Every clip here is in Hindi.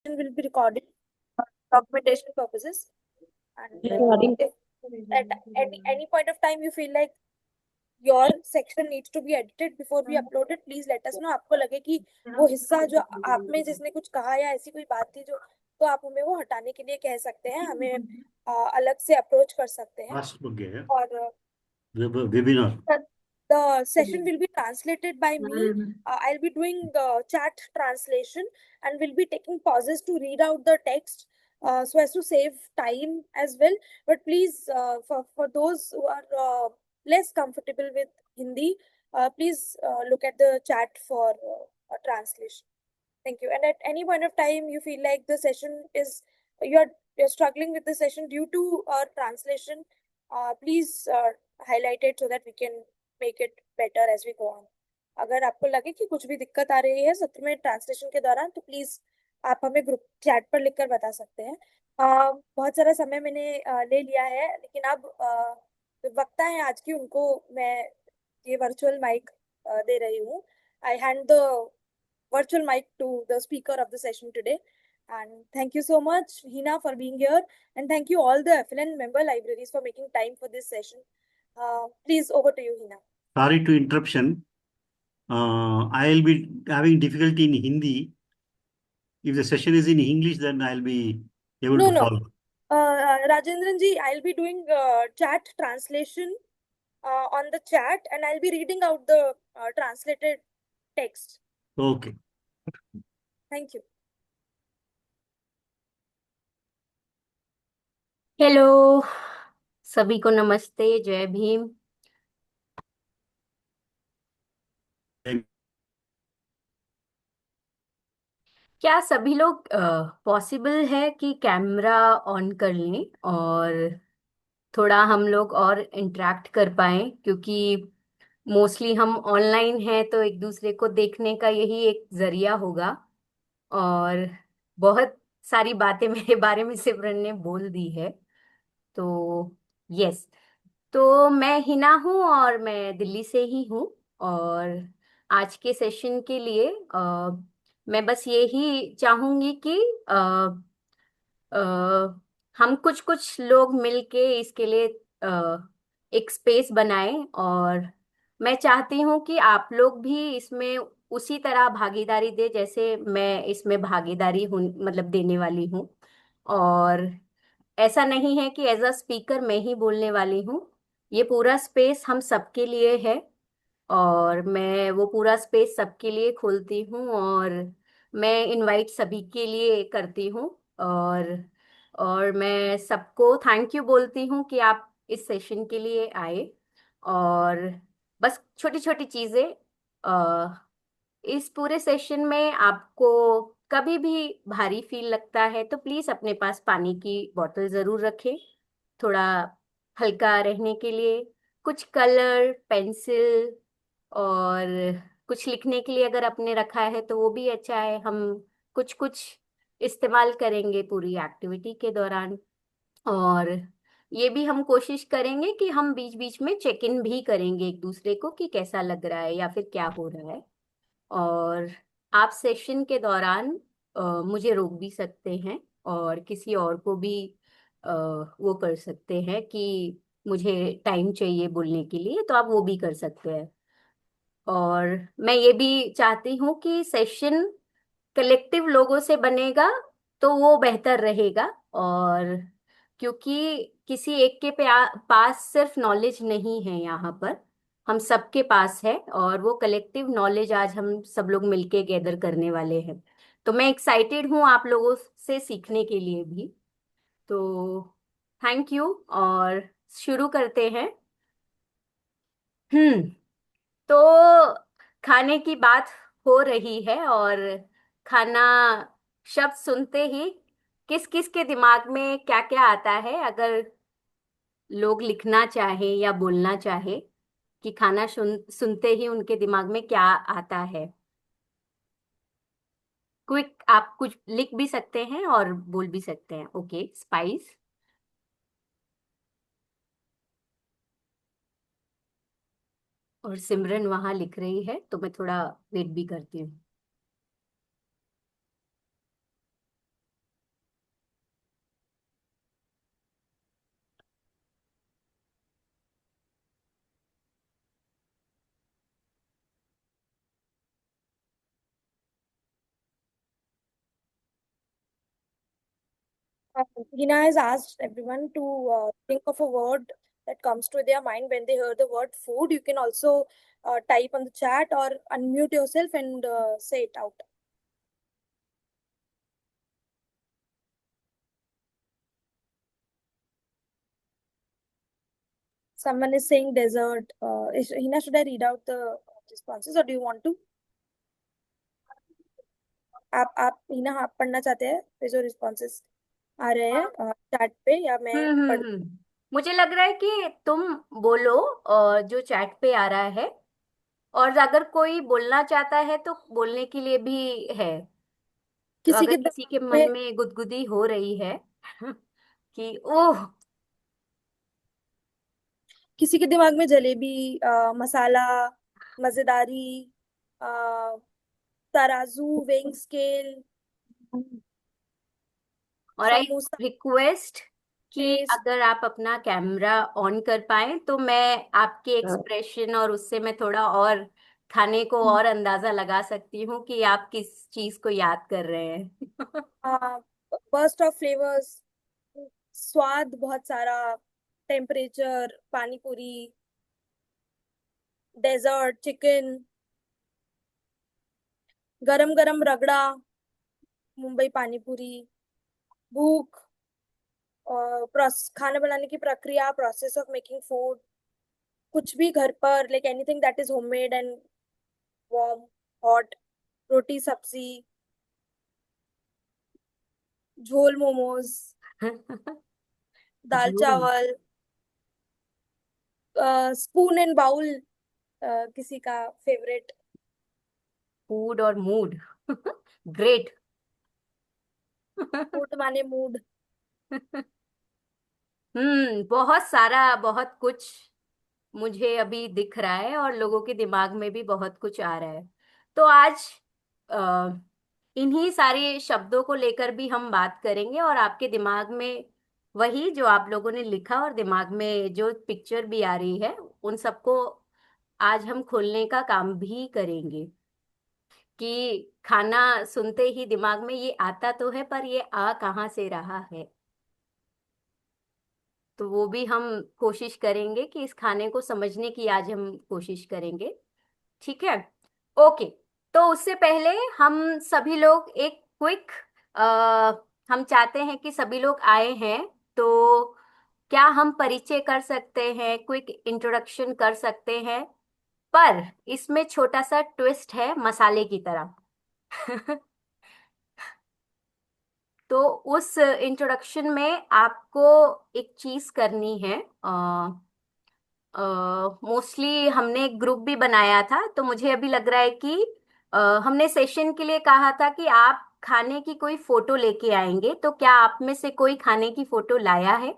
will be recorded for documentation purposes. And if at any point of time you feel like your section needs to be edited before we upload it, please let us know. आपको लगे कि वो हिस्सा जो आप में जिसने कुछ कहा या ऐसी कोई बात थी जो, तो आप हमें वो हटाने के लिए कह सकते हैं, हमें अलग से अप्रोच कर सकते हैं। फास्ट हो गया है और webinar. the session will be translated by me. I'll be doing chat translation and will be taking pauses to read out the text, so as to save time as well. But please, for those who are less comfortable with Hindi, please look at the chat for a translation. Thank you. And at any point of time you feel like the session is, you're struggling with the session due to translation, please highlight it so that we can make it better as we go on. अगर आपको लगे कि कुछ भी दिक्कत आ रही है सत्र में ट्रांसलेशन के दौरान, तो प्लीज आप हमें ग्रुप चैट पर लिखकर बता सकते हैं। बहुत सारा समय मैंने ले लिया है, लेकिन अब जो वक्ता है आज की, उनको मैं ये वर्चुअल माइक दे रही हूँ। I hand the virtual mic to the speaker of the session today. And thank you so much, Hina, for being here. And thank you all the FLN member libraries for making time for this session. Please, over to you, Hina. Sorry to interruption. I'll be having difficulty in Hindi. If the session is in English, then I'll be able No, to no. follow. Rajendran ji, I'll be doing chat translation on the chat, and I'll be reading out the translated text. Okay. Thank you. Hello, सभी को नमस्ते, जय भीम। क्या सभी लोग पॉसिबल है कि कैमरा ऑन कर लें और थोड़ा हम लोग और इंटरेक्ट कर पाएं, क्योंकि मोस्टली हम ऑनलाइन हैं तो एक दूसरे को देखने का यही एक जरिया होगा। और बहुत सारी बातें मेरे बारे में सिमरन ने बोल दी है, तो यस। तो मैं हिना हूँ और मैं दिल्ली से ही हूँ। और आज के सेशन के लिए मैं बस यही चाहूंगी कि अ, हम कुछ कुछ लोग मिलके इसके लिए एक स्पेस बनाएं। और मैं चाहती हूँ कि आप लोग भी इसमें उसी तरह भागीदारी दे जैसे मैं इसमें भागीदारी हूँ, मतलब देने वाली हूँ। और ऐसा नहीं है कि एज अ स्पीकर मैं ही बोलने वाली हूँ, ये पूरा स्पेस हम सबके लिए है। और मैं वो पूरा स्पेस सबके लिए खोलती हूँ और मैं इनवाइट सभी के लिए करती हूँ। और मैं सबको थैंक यू बोलती हूँ कि आप इस सेशन के लिए आए। और बस छोटी छोटी चीज़ें, इस पूरे सेशन में आपको कभी भी भारी फील लगता है तो प्लीज अपने पास पानी की बोतल जरूर रखें, थोड़ा हल्का रहने के लिए। कुछ कलर पेंसिल और कुछ लिखने के लिए अगर आपने रखा है तो वो भी अच्छा है। हम कुछ कुछ इस्तेमाल करेंगे पूरी एक्टिविटी के दौरान। और ये भी हम कोशिश करेंगे कि हम बीच बीच में चेक इन भी करेंगे एक दूसरे को कि कैसा लग रहा है या फिर क्या हो रहा है। और आप सेशन के दौरान मुझे रोक भी सकते हैं और किसी और को भी वो कर सकते हैं कि मुझे टाइम चाहिए बोलने के लिए, तो आप वो भी कर सकते हैं। और मैं ये भी चाहती हूँ कि सेशन कलेक्टिव लोगों से बनेगा तो वो बेहतर रहेगा। और क्योंकि किसी एक के पास सिर्फ नॉलेज नहीं है, यहाँ पर हम सबके पास है और वो कलेक्टिव नॉलेज आज हम सब लोग मिलके गैदर करने वाले हैं। तो मैं एक्साइटेड हूँ आप लोगों से सीखने के लिए भी। तो थैंक यू और शुरू करते हैं। तो खाने की बात हो रही है और खाना शब्द सुनते ही किस किस के दिमाग में क्या क्या आता है, अगर लोग लिखना चाहे या बोलना चाहे कि खाना सुनते ही उनके दिमाग में क्या आता है। क्विक आप कुछ लिख भी सकते हैं और बोल भी सकते हैं। Okay, spice. और सिमरन वहां लिख रही है तो मैं थोड़ा वेट भी करती हूँ। Hina has asked everyone to think of a word that comes to their mind when they hear the word food. You can also type on the chat or unmute yourself and say it out. Someone is saying dessert. Hina, should I read out the responses or do you want to? आप हिना आप पढ़ना चाहते हैं ये जो रिस्पॉन्सेस आ रहे हैं चैट पे, या मैं पढ़? मुझे लग रहा है कि तुम बोलो और जो चैट पे आ रहा है, और अगर कोई बोलना चाहता है तो बोलने के लिए भी है। तो किसी अगर के किसी के दिमाग मन में में गुदगुदी हो रही है कि ओह, किसी के दिमाग में जलेबी, मसाला, मजेदारी, अ, तराजू, वेइंग स्केल, और आई समोसा, रिक्वेस्ट कि टेस्ट। अगर आप अपना कैमरा ऑन कर पाए तो मैं आपके एक्सप्रेशन और उससे मैं थोड़ा और खाने को और अंदाजा लगा सकती हूँ कि आप किस चीज को याद कर रहे हैं। बर्स्ट ऑफ फ्लेवर्स, स्वाद बहुत सारा, टेम्परेचर, पानी पूरी, डेजर्ट, चिकन, गरम गरम रगड़ा, मुंबई पानी पूरी, भूख, खाना बनाने की प्रक्रिया, प्रोसेस ऑफ मेकिंग फूड, कुछ भी घर पर, like anything that is homemade and warm, hot, roti sabzi, jhol momos, दाल झूम। चावल, स्पून एंड बाउल, किसी का फेवरेट। फूड और मूड ग्रेट। फूड माने मूड। बहुत सारा, बहुत कुछ मुझे अभी दिख रहा है और लोगों के दिमाग में भी बहुत कुछ आ रहा है। तो आज अ, इन्हीं सारे शब्दों को लेकर भी हम बात करेंगे, और आपके दिमाग में वही जो आप लोगों ने लिखा और दिमाग में जो पिक्चर भी आ रही है उन सबको आज हम खोलने का काम भी करेंगे कि खाना सुनते ही दिमाग में ये आता तो है, पर ये आ कहाँ से रहा है। तो वो भी हम कोशिश करेंगे कि इस खाने को समझने की आज हम कोशिश करेंगे। ठीक है, ओके। तो उससे पहले हम सभी लोग एक क्विक, हम चाहते हैं कि सभी लोग आए हैं, तो क्या हम परिचय कर सकते हैं, क्विक इंट्रोडक्शन कर सकते हैं, पर इसमें छोटा सा ट्विस्ट है मसाले की तरह। तो उस इंट्रोडक्शन में आपको एक चीज करनी है। मोस्टली हमने एक ग्रुप भी बनाया था, तो मुझे अभी लग रहा है कि हमने सेशन के लिए कहा था कि आप खाने की कोई फोटो लेके आएंगे, तो क्या आप में से कोई खाने की फोटो लाया है?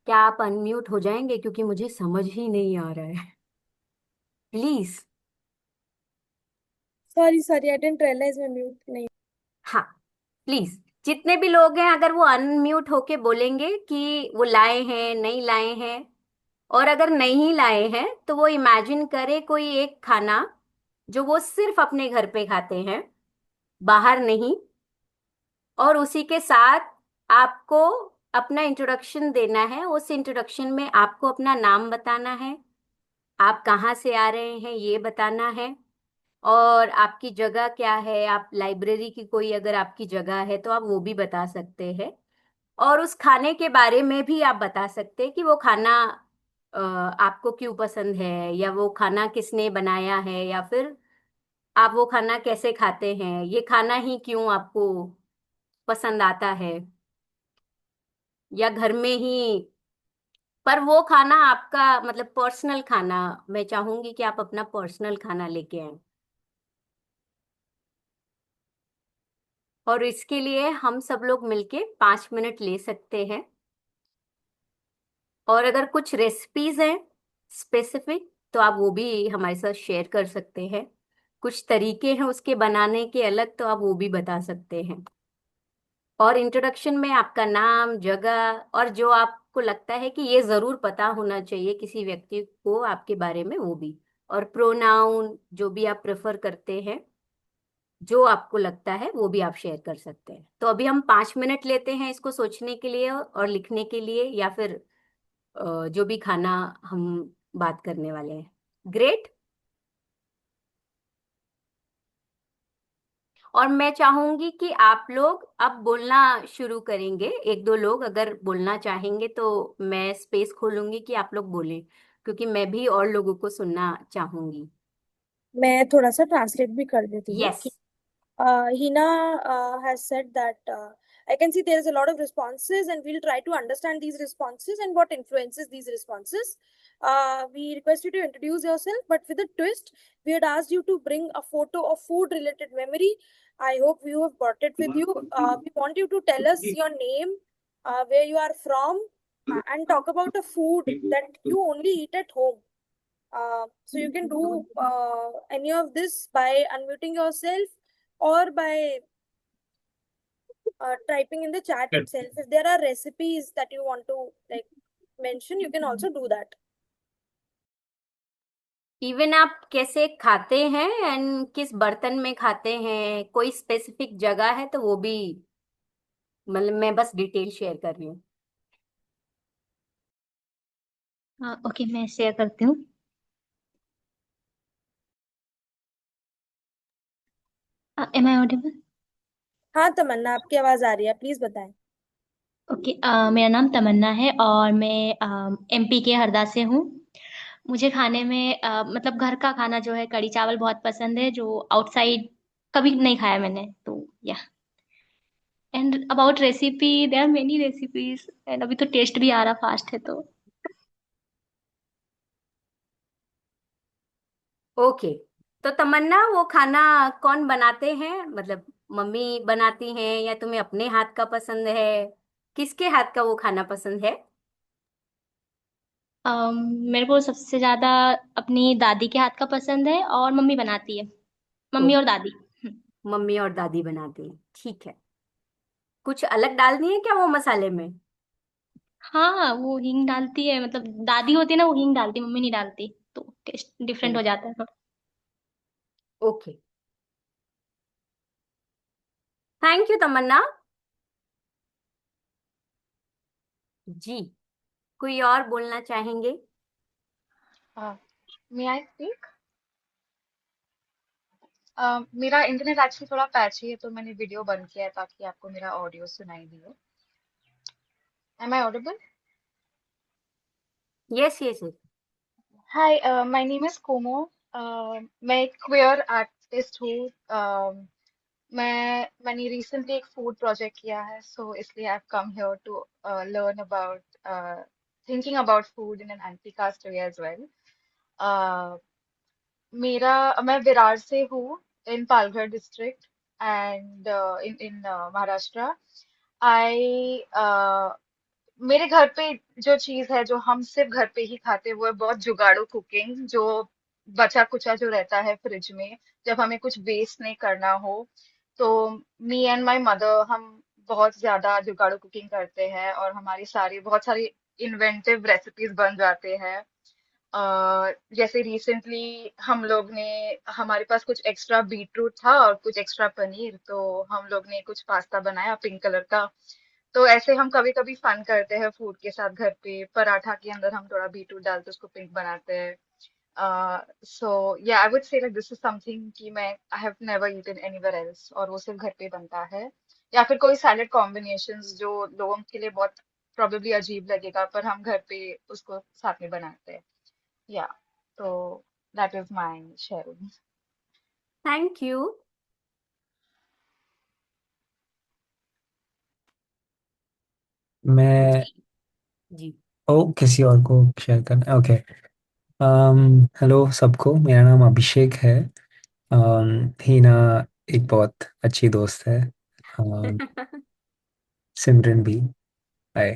क्या आप अनम्यूट हो जाएंगे, क्योंकि मुझे समझ ही नहीं आ रहा है। Please. Sorry sorry, I didn't realise मैं म्यूट नहीं। हाँ, प्लीज। जितने भी लोग हैं अगर वो अनम्यूट होके बोलेंगे कि वो लाए हैं नहीं लाए हैं, और अगर नहीं लाए हैं तो वो इमेजिन करे कोई एक खाना जो वो सिर्फ अपने घर पे खाते हैं, बाहर नहीं, और उसी के साथ आपको अपना इंट्रोडक्शन देना है। उस इंट्रोडक्शन में आपको अपना नाम बताना है, आप कहाँ से आ रहे हैं ये बताना है, और आपकी जगह क्या है, आप लाइब्रेरी की कोई अगर आपकी जगह है तो आप वो भी बता सकते हैं। और उस खाने के बारे में भी आप बता सकते हैं कि वो खाना आपको क्यों पसंद है, या वो खाना किसने बनाया है, या फिर आप वो खाना कैसे खाते हैं, ये खाना ही क्यों आपको पसंद आता है, या घर में ही। पर वो खाना आपका मतलब पर्सनल खाना, मैं चाहूंगी कि आप अपना पर्सनल खाना लेके आए। और इसके लिए हम सब लोग मिलके 5 मिनट ले सकते हैं। और अगर कुछ रेसिपीज हैं स्पेसिफिक तो आप वो भी हमारे साथ शेयर कर सकते हैं। कुछ तरीके हैं उसके बनाने के अलग, तो आप वो भी बता सकते हैं। और इंट्रोडक्शन में आपका नाम, जगह, और जो आप आपको लगता है कि ये जरूर पता होना चाहिए किसी व्यक्ति को आपके बारे में, वो भी। और प्रोनाउन जो भी आप प्रेफर करते हैं, जो आपको लगता है वो भी आप शेयर कर सकते हैं। तो अभी हम 5 मिनट लेते हैं इसको सोचने के लिए और लिखने के लिए, या फिर जो भी खाना हम बात करने वाले हैं। ग्रेट। और मैं चाहूंगी कि आप लोग अब बोलना शुरू करेंगे। एक दो लोग अगर बोलना चाहेंगे तो मैं स्पेस खोलूंगी कि आप लोग बोलें, क्योंकि मैं भी और लोगों को सुनना चाहूंगी। मैं थोड़ा सा ट्रांसलेट भी कर देती हूँ यस। कि Hina has said that I can see there is a lot of responses, and we'll try to understand these responses and what influences these responses. We request you to introduce yourself, but with a twist. We had asked you to bring a photo of food-related memory. I hope you have brought it with you. We want you to tell us your name, where you are from, and talk about a food that you only eat at home. So you can do any of this by unmuting yourself or by typing in the chat itself. If there are recipes that you want to like mention, you can also do that. Even आप कैसे खाते हैं एंड किस बर्तन में खाते हैं, कोई स्पेसिफिक जगह है तो वो भी, मतलब मैं बस डिटेल शेयर कर रही हूँ। ओके, मैं शेयर करती हूँ। Am I audible? हाँ तमन्ना, आपकी आवाज आ रही है, प्लीज बताएं। ओके, मेरा नाम तमन्ना है और मैं एमपी के हरदा से हूँ। मुझे खाने में मतलब घर का खाना जो है कढ़ी चावल बहुत पसंद है, जो आउटसाइड कभी नहीं खाया मैंने, तो yeah. And about recipe, there are many recipes and अभी तो टेस्ट भी आ रहा फास्ट है तो। ओके। तो तमन्ना, वो खाना कौन बनाते हैं, मतलब मम्मी बनाती हैं या तुम्हें अपने हाथ का पसंद है? किसके हाथ का वो खाना पसंद है? मेरे को सबसे ज्यादा अपनी दादी के हाथ का पसंद है और मम्मी बनाती है, ओ, मम्मी और दादी। मम्मी और दादी बनाती हैं, ठीक है। कुछ अलग डालनी है क्या वो मसाले में? हाँ हाँ, वो हींग डालती है, मतलब दादी होती है ना वो हींग डालती, मम्मी नहीं डालती, तो टेस्ट डिफरेंट ओ, हो जाता है थोड़ा। ओके। थैंक यू तमन्ना जी। कोई और बोलना चाहेंगे? मे आई स्पीक? मेरा इंटरनेट एक्चुअली थोड़ा पैची है, तो मैंने वीडियो बंद किया है ताकि आपको मेरा ऑडियो सुनाई दिए। Am I audible? Yes yes yes. Hi, my name is Komo. मैं एक क्वेयर आर्टिस्ट हूँ। मैंने रिसेंटली एक फूड प्रोजेक्ट किया है, सो इसलिए I come here to learn about thinking about food in an anti caste way as well. मैं विरार से हूँ, in Palghar district and in Maharashtra. I मेरे घर पे जो चीज है जो हम सिर्फ घर पे ही खाते हैं वो है बहुत जुगाड़ू कुकिंग, जो बचा कुचा जो रहता है फ्रिज में, जब हमें कुछ वेस्ट नहीं करना हो। तो मी एंड माय मदर हम बहुत ज्यादा जुगाड़ू कुकिंग करते हैं और हमारी सारी बहुत सारी इन्वेंटिव रेसिपीज बन जाते हैं। जैसे रिसेंटली हम लोग ने, हमारे पास कुछ एक्स्ट्रा बीटरूट था और कुछ एक्स्ट्रा पनीर, तो हम लोग ने कुछ पास्ता बनाया पिंक कलर का। तो ऐसे हम कभी कभी फन करते हैं फूड के साथ, घर पे पराठा के अंदर हम थोड़ा बीटरूट डालते उसको पिंक बनाते हैं। So yeah I would say like this is something कि मैं I have never eaten anywhere else, और वो सिर्फ घर पे बनता है। या फिर कोई सैलेड कॉम्बिनेशंस जो लोगों के लिए बहुत प्रोबेबली अजीब लगेगा, पर हम घर पे उसको साथ में बनाते हैं। या तो that is my sharing. Thank you. मैं जी। किसी और को शेयर करना है, ओके। हेलो सबको, मेरा नाम अभिषेक है। हीना एक बहुत अच्छी दोस्त है। um, सिमरन भी। हाय।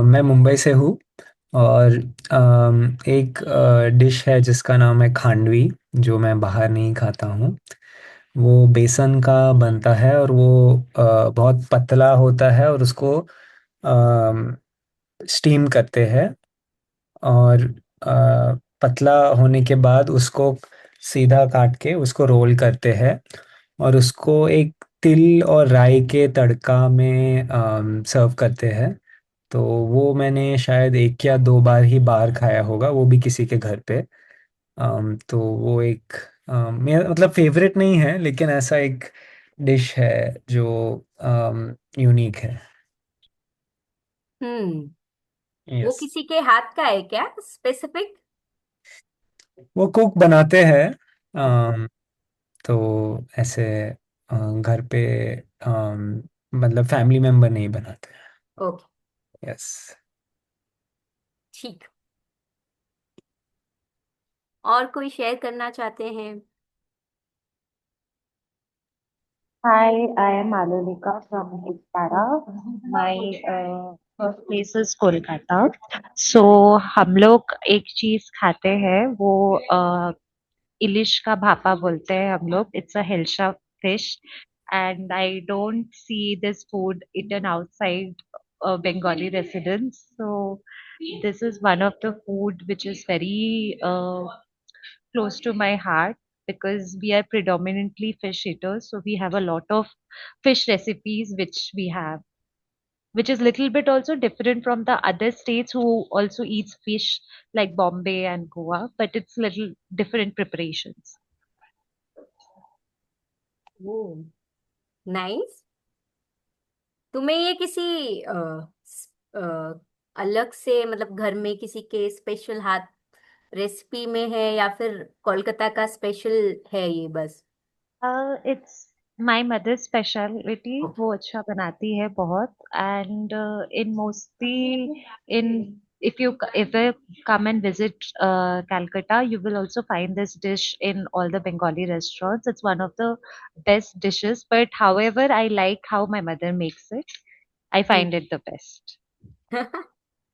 मैं मुंबई से हूँ और एक डिश है जिसका नाम है खांडवी, जो मैं बाहर नहीं खाता हूँ। वो बेसन का बनता है और वो बहुत पतला होता है और उसको स्टीम करते हैं और पतला होने के बाद उसको सीधा काट के उसको रोल करते हैं और उसको एक तिल और राई के तड़का में सर्व करते हैं। तो वो मैंने शायद एक या दो बार ही बाहर खाया होगा, वो भी किसी के घर पे। तो वो एक मेरा मतलब फेवरेट नहीं है, लेकिन ऐसा एक डिश है जो यूनिक है। हम्म। वो यस। किसी के हाथ का है क्या, स्पेसिफिक? वो कुक बनाते हैं। ओके। अम, तो ऐसे घर पे मतलब फैमिली मेंबर नहीं बनाते हैं। ओके। यस। ठीक। और कोई शेयर करना चाहते हैं? Hi, I am Malolika from Bhilpara. My birthplace is Kolkata. So हम लोग एक चीज खाते हैं वो इलिश का भापा बोलते हैं हम लोग. It's a hilsa fish, and I don't see this food eaten outside Bengali residents. So this is one of the food which is very close to my heart because we are predominantly fish eaters. So we have a lot of fish recipes which we have, which is little bit also different from the other states who also eats fish like Bombay and Goa, but it's little different preparations. Oh, nice. तुम्हें ये किसी अलग से, मतलब घर में किसी के स्पेशल हाथ रेसिपी में है, या फिर कोलकाता का स्पेशल है ये बस? It's my mother's specialty. Okay. वो अच्छा बनाती है बहुत. And in mostly in if you come and visit Calcutta, you will also find this dish in all the Bengali restaurants. It's one of the best dishes. But however, I like how my mother makes it. I find it the best.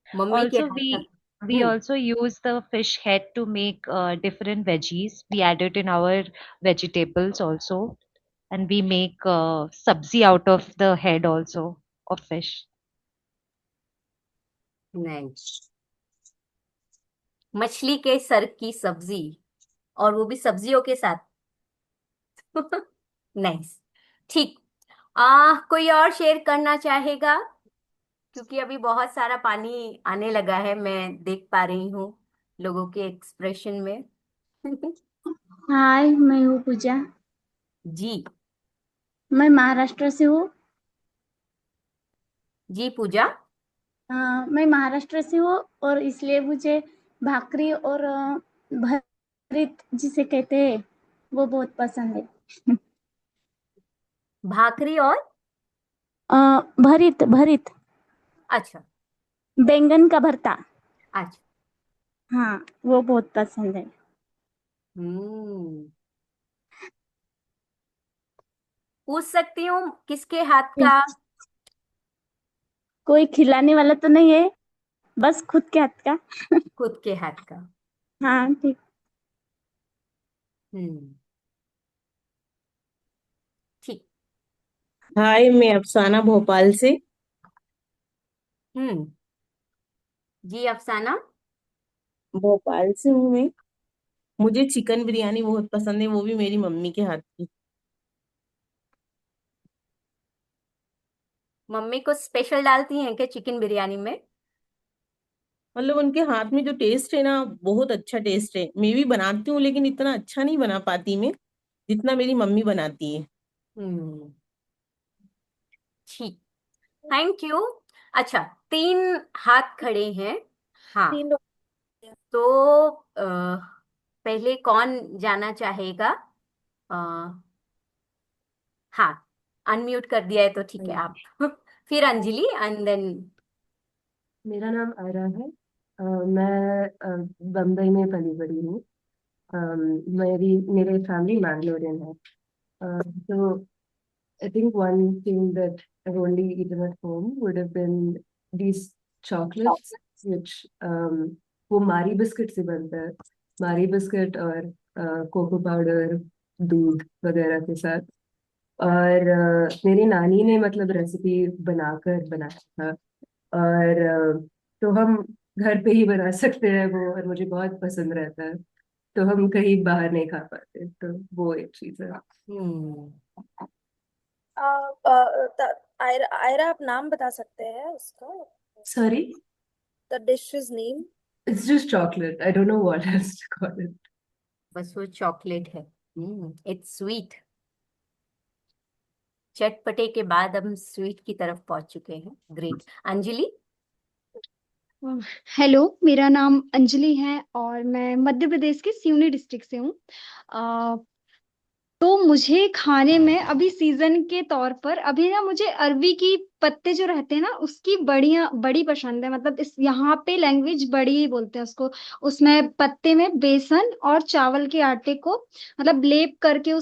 Mummy के Also, हाथ का। we hmm. also use the fish head to make different veggies. We add it in our vegetables also, and we make sabzi out of the head also of fish. नहीं, मछली के सर की सब्जी, और वो भी सब्जियों के साथ। नाइस। ठीक। कोई और शेयर करना चाहेगा? क्योंकि अभी बहुत सारा पानी आने लगा है, मैं देख पा रही हूँ लोगों के एक्सप्रेशन में। हाय, मैं हूँ पूजा। जी। मैं महाराष्ट्र से हूँ। जी पूजा। मैं महाराष्ट्र से हूँ और इसलिए मुझे भाकरी और भरीत जिसे कहते हैं वो बहुत पसंद है। भाकरी और? भरीत भरीत अच्छा। बैंगन का भरता। अच्छा। हाँ, वो बहुत पसंद है। हम्म। पूछ सकती हूँ किसके हाथ का? कोई खिलाने वाला तो नहीं है, बस खुद के हाथ का। खुद के हाथ का। हाँ ठीक। हम्म। ठीक। हाय, मैं अफसाना भोपाल से। हम्म। जी अफसाना। भोपाल से हूँ मैं। मुझे चिकन बिरयानी बहुत पसंद है, वो भी मेरी मम्मी के हाथ की। मम्मी को स्पेशल डालती हैं क्या चिकन बिरयानी में? मतलब उनके हाथ में जो टेस्ट है ना, बहुत अच्छा टेस्ट है। मैं भी बनाती हूँ लेकिन इतना अच्छा नहीं बना पाती मैं, जितना मेरी मम्मी बनाती है। हम्म। ठीक। Thank you. अच्छा, 3 हाथ खड़े हैं। हाँ। 3 लोग। तो पहले कौन जाना चाहेगा? अ, हाँ, अनम्यूट कर दिया है तो ठीक है आप। फिर अंजलि एंड देन। मेरा नाम आयरा है। मैं बम्बई में पली बड़ी हूँ। मेरे फैमिली मैंगलोरियन है। तो I think one thing that I've only eaten at home would have been these chocolates, which वो मारी बिस्किट से बनता है। मारी बिस्किट और कोको पाउडर, दूध वगैरह के साथ। और मेरी नानी ने मतलब रेसिपी बनाकर बनाया था। और तो हम घर पे ही बना सकते हैं वो, और मुझे बहुत पसंद रहता है। तो हम कहीं बाहर नहीं खा पाते, तो वो एक चीज है। हम्म। आयरा आयरा, आप नाम बता सकते हैं उसका? Sorry, the dish's name? It's just chocolate, I don't know what else to call it. बस वो चॉकलेट है। It's sweet. चटपटे के बाद हम स्वीट की तरफ पहुंच चुके हैं। ग्रेट। अंजलि। हेलो, मेरा नाम अंजलि है और मैं मध्य प्रदेश के सिवनी डिस्ट्रिक्ट से हूँ। अ, तो मुझे खाने में अभी सीजन के तौर पर अभी ना मुझे अरबी की पत्ते जो रहते हैं ना उसकी बड़ियाँ बड़ी पसंद है। मतलब इस यहाँ पे लैंग्वेज बड़ी ही बोलते हैं उसको। उसमें पत्ते में बेसन और चावल के आटे को मतलब लेप करके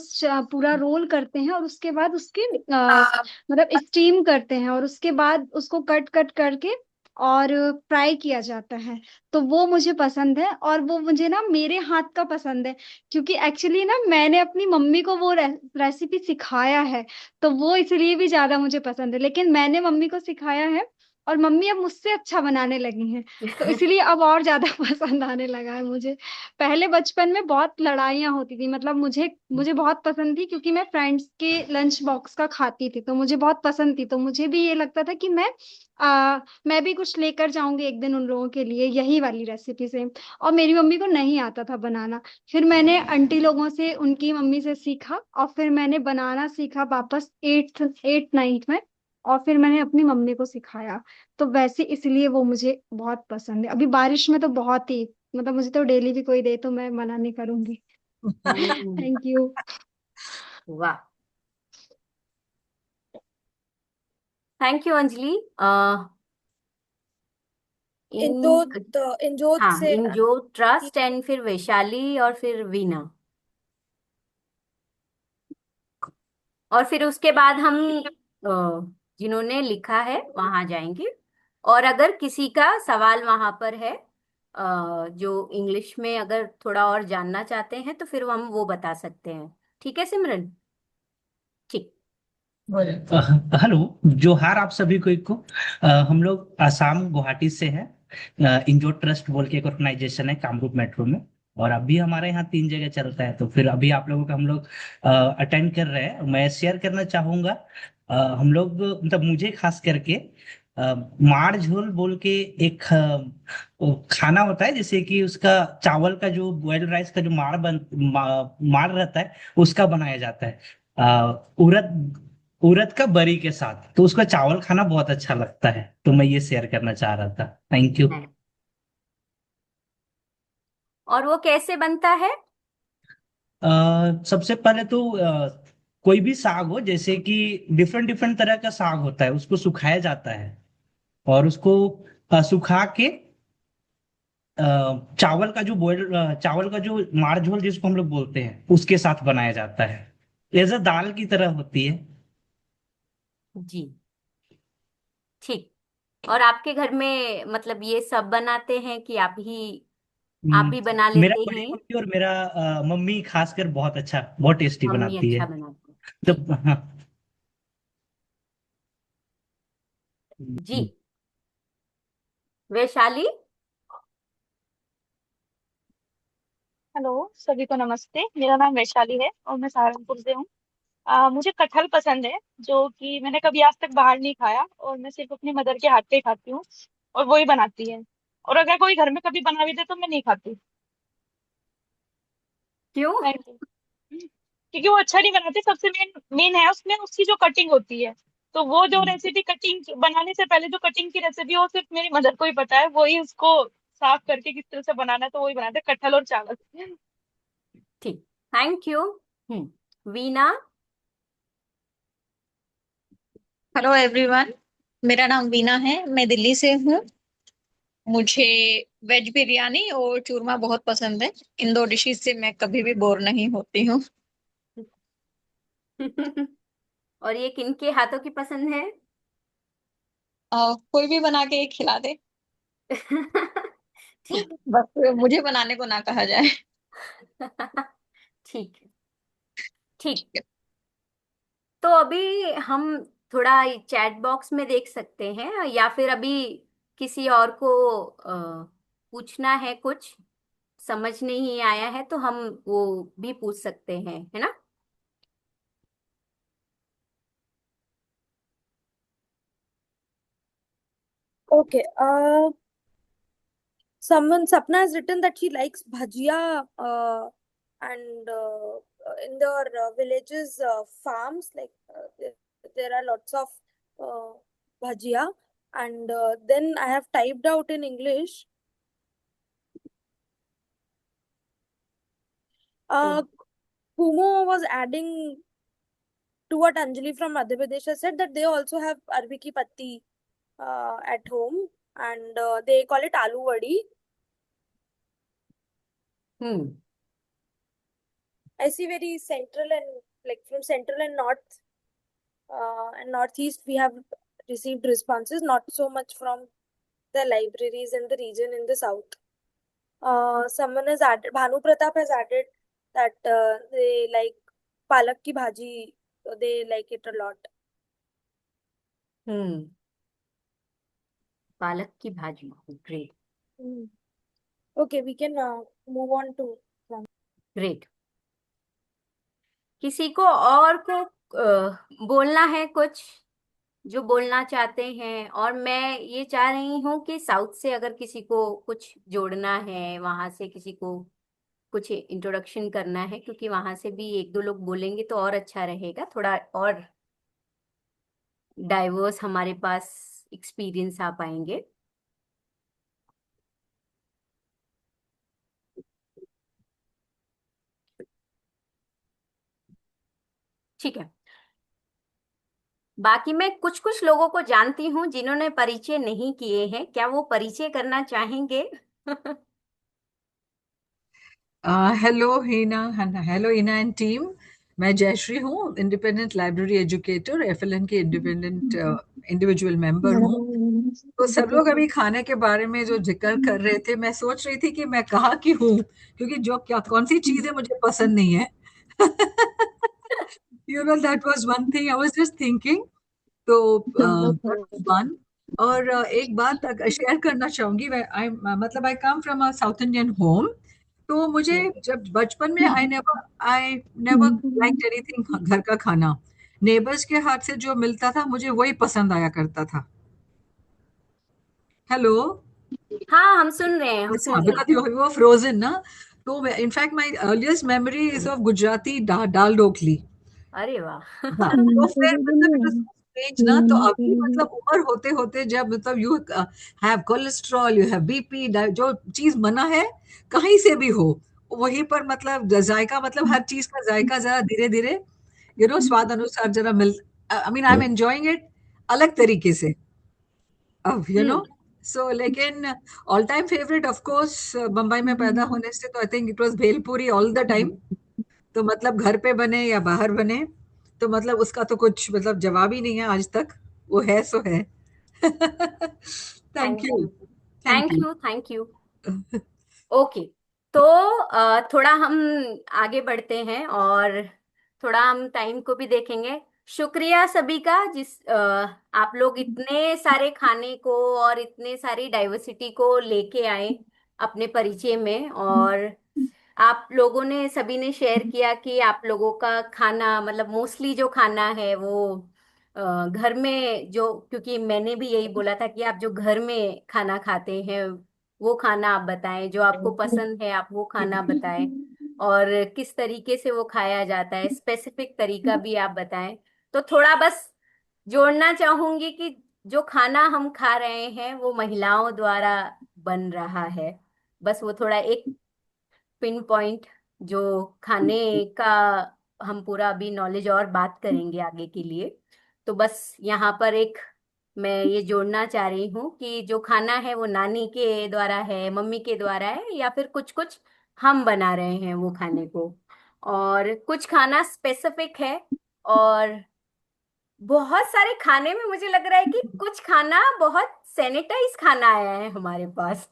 पूरा रोल करते हैं और उसके बाद उसके मतलब स्टीम करते हैं और उसके बाद उसको कट कट करके और फ्राई किया जाता है। तो वो मुझे पसंद है और वो मुझे ना मेरे हाथ का पसंद है, क्योंकि एक्चुअली ना मैंने अपनी मम्मी को वो रेसिपी सिखाया है। तो वो इसलिए भी ज्यादा मुझे पसंद है, लेकिन मैंने मम्मी को सिखाया है और मम्मी अब मुझसे अच्छा बनाने लगी हैं। तो इसलिए अब और ज्यादा पसंद आने लगा है मुझे। पहले बचपन में बहुत लड़ाइयाँ होती थी, मतलब मुझे मुझे बहुत पसंद थी क्योंकि मैं फ्रेंड्स के लंच बॉक्स का खाती थी, तो मुझे बहुत पसंद थी। तो मुझे भी ये लगता था कि मैं भी कुछ लेकर जाऊंगी एक दिन उन लोगों के लिए यही वाली रेसिपी से। और मेरी मम्मी को नहीं आता था बनाना। फिर मैंने आंटी लोगों से, उनकी मम्मी से सीखा और फिर मैंने बनाना सीखा वापस एट्थ नाइन्थ में। और फिर मैंने अपनी मम्मी को सिखाया। तो वैसे इसलिए वो मुझे बहुत पसंद है। अभी बारिश में तो बहुत ही, मतलब मुझे तो डेली भी कोई दे तो मैं मना नहीं करूंगी। हम्म। Thank you. वाह। Thank you Anjali. इन इंजोत हाँ, से इन जो ट्रस्ट एंड फिर वैशाली और फिर वीना। और फिर उसके बाद हम जिन्होंने लिखा है वहां जाएंगे। और अगर किसी का सवाल वहां पर है जो इंग्लिश में अगर थोड़ा और जानना चाहते हैं तो फिर हम वो बता सकते हैं। ठीक है सिमरन? ठीक। हेलो, जोहार आप सभी को। हम लोग असम गुवाहाटी से हैं। इंजो ट्रस्ट बोल के एक ऑर्गेनाइजेशन है कामरूप मेट्रो में। और अभी हमारे यहाँ 3 जगह चलता है, तो फिर अभी आप लोगों का हम लोग अटेंड कर रहे हैं। मैं शेयर करना चाहूंगा। हम लोग मतलब मुझे खास करके माड़ झोल बोल के एक वो खाना होता है, जैसे कि उसका चावल का जो बॉइल्ड राइस का जो माड़ रहता है उसका बनाया जाता है। उड़द उड़द का बरी के साथ, तो उसका चावल खाना बहुत अच्छा लगता है, तो मैं ये शेयर करना चाह रहा था। Thank you. है। और वो कैसे बनता है? सबसे पहले तो कोई भी साग हो, जैसे कि डिफरेंट डिफरेंट तरह का साग होता है, उसको सुखाया जाता है। और उसको सुखा के अ, चावल का जो मार झोल जिसको हम लोग बोलते हैं उसके साथ बनाया जाता है। एज अ दाल की तरह होती है। जी। ठीक। और आपके घर में मतलब ये सब बनाते हैं कि आप भी बना मेरा लेते बड़ी हैं? मम्मी और मेरा मम्मी खासकर बहुत अच्छा, बहुत टेस्टी मम्मी बनाती है। अच्छा बनाते हैं। ठीक। जब हाँ। जी। वैशाली। हेलो, सभी को नमस्ते। मेरा नाम वैशाली है और मैं सहारनपुर से हूँ। मुझे कटहल पसंद है, जो कि मैंने कभी आज तक बाहर नहीं खाया, और मैं सिर्फ अपनी मदर के हाथ पे ही खाती हूँ, और वो ही बनाती है। और अगर कोई घर में कभी बना भी दे तो मैं नहीं खाती। क्यों? Thank you. क्योंकि वो अच्छा नहीं बनाती। सबसे मेन मेन है उसमें उसकी जो कटिंग होती है। तो वो जो रेसिपी, कटिंग बनाने से पहले जो कटिंग की रेसिपी है, वो सिर्फ मेरी मदर को ही पता है। वही उसको साफ करके किस तरह से बनाना है तो वही बनाते हैं, कटहल और चावल। ठीक। Thank you. Veena. Hello everyone, मेरा नाम वीना है। मैं दिल्ली से हूँ। मुझे वेज बिरयानी और चूरमा बहुत पसंद है। इन दो डिशेस से मैं कभी भी बोर नहीं होती हूँ। और ये किनके हाथों की पसंद है? कोई भी बना के खिला दे, ठीक। बस मुझे बनाने को ना कहा जाए। ठीक है। ठीक। तो अभी हम थोड़ा चैट बॉक्स में देख सकते हैं या फिर अभी किसी और को पूछना है, कुछ समझ नहीं आया है तो हम वो भी पूछ सकते हैं, है ना? Okay. Someone, Sapna has written that she likes bhajia, and in their villages, farms, like there are lots of uh, bhajia. And then I have typed out in English. Kumo was adding to what Anjali from Madhya Pradesh has said, that they also have arbi ki patti at home, and they call it aloo vadi. I see very central and like from central and north and northeast we have received responses, not so much from the libraries in the region in the south. Someone has added, Bhanu Pratap has added that they like palak ki bhaji, so they like it a lot. पालक की भाजी, great Okay, we can move on to great. किसी को और को बोलना है कुछ, जो बोलना चाहते हैं? और मैं ये चाह रही हूँ कि साउथ से अगर किसी को कुछ जोड़ना है, वहां से किसी को कुछ इंट्रोडक्शन करना है, क्योंकि वहां से भी एक दो लोग बोलेंगे तो और अच्छा रहेगा, थोड़ा और डाइवर्स हमारे पास एक्सपीरियंस आ पाएंगे। ठीक है। बाकी मैं कुछ कुछ लोगों को जानती हूँ जिन्होंने परिचय नहीं किए हैं, क्या वो परिचय करना चाहेंगे? Hello Heena, hello Heena and team. मैं जयश्री हूँ, इंडिपेंडेंट लाइब्रेरी एजुकेटर, एफएलएन की इंडिपेंडेंट इंडिविजुअल मेंबर हूँ। तो सब लोग अभी खाने के बारे में जो जिक्र कर रहे थे, मैं सोच रही थी कि मैं कहाँ की हूँ, क्योंकि जो क्या कौन सी चीजें मुझे पसंद नहीं है। You know, that was one thing I was just thinking. तो that was one. और एक बात शेयर करना चाहूंगी, मतलब I come from a South Indian home. तो मुझे जब बचपन में आई नेवर लाइक एनीथिंग घर का खाना। नेबर्स के हाथ से जो मिलता था मुझे वही पसंद आया करता था। हेलो, हाँ हम सुन रहे हैं, हम सुन रहे हैं। बिकॉज यू वर फ्रोजन ना। तो in fact my earliest memory is of Gujarati dal dhokli. अरे वाह। हाँ, तो फिर मतलब it was so strange ना। तो अभी मतलब उम्र होते होते जब मतलब you have cholesterol, you have BP, जो चीज मना है कहीं से भी हो, वहीं पर मतलब जायका, मतलब हर चीज का जायका जरा धीरे धीरे स्वाद अनुसार जरा मिल। I mean I am enjoying it अलग तरीके से अब सो। लेकिन all time favourite of course, Bombay में पैदा होने से तो I think it was bhelpuri all the time. तो मतलब घर पे बने या बाहर बने, तो मतलब उसका तो कुछ मतलब जवाब ही नहीं है आज तक, वो है सो है। Thank you, thank thank you. You, thank you. Okay, तो थोड़ा हम आगे बढ़ते हैं और थोड़ा हम टाइम को भी देखेंगे। शुक्रिया सभी का, जिस आप लोग इतने सारे खाने को और इतने सारी डाइवर्सिटी को लेके आए अपने परिचय में। और आप लोगों ने सभी ने शेयर किया कि आप लोगों का खाना, मतलब मोस्टली जो खाना है वो घर में जो, क्योंकि मैंने भी यही बोला था कि आप जो घर में खाना खाते हैं वो खाना आप बताएं, जो आपको पसंद है आप वो खाना बताएं, और किस तरीके से वो खाया जाता है, स्पेसिफिक तरीका भी आप बताएं। तो थोड़ा बस जोड़ना चाहूंगी कि जो खाना हम खा रहे हैं वो महिलाओं द्वारा बन रहा है। बस वो थोड़ा एक पिन पॉइंट, जो खाने का हम पूरा अभी नॉलेज और बात करेंगे आगे के लिए। तो बस यहाँ पर एक मैं ये जोड़ना चाह रही हूँ कि जो खाना है वो नानी के द्वारा है, मम्मी के द्वारा है, या फिर कुछ कुछ हम बना रहे हैं वो खाने को, और कुछ खाना स्पेसिफिक है। और बहुत सारे खाने में मुझे लग रहा है कि कुछ खाना बहुत सैनिटाइज खाना आया है हमारे पास,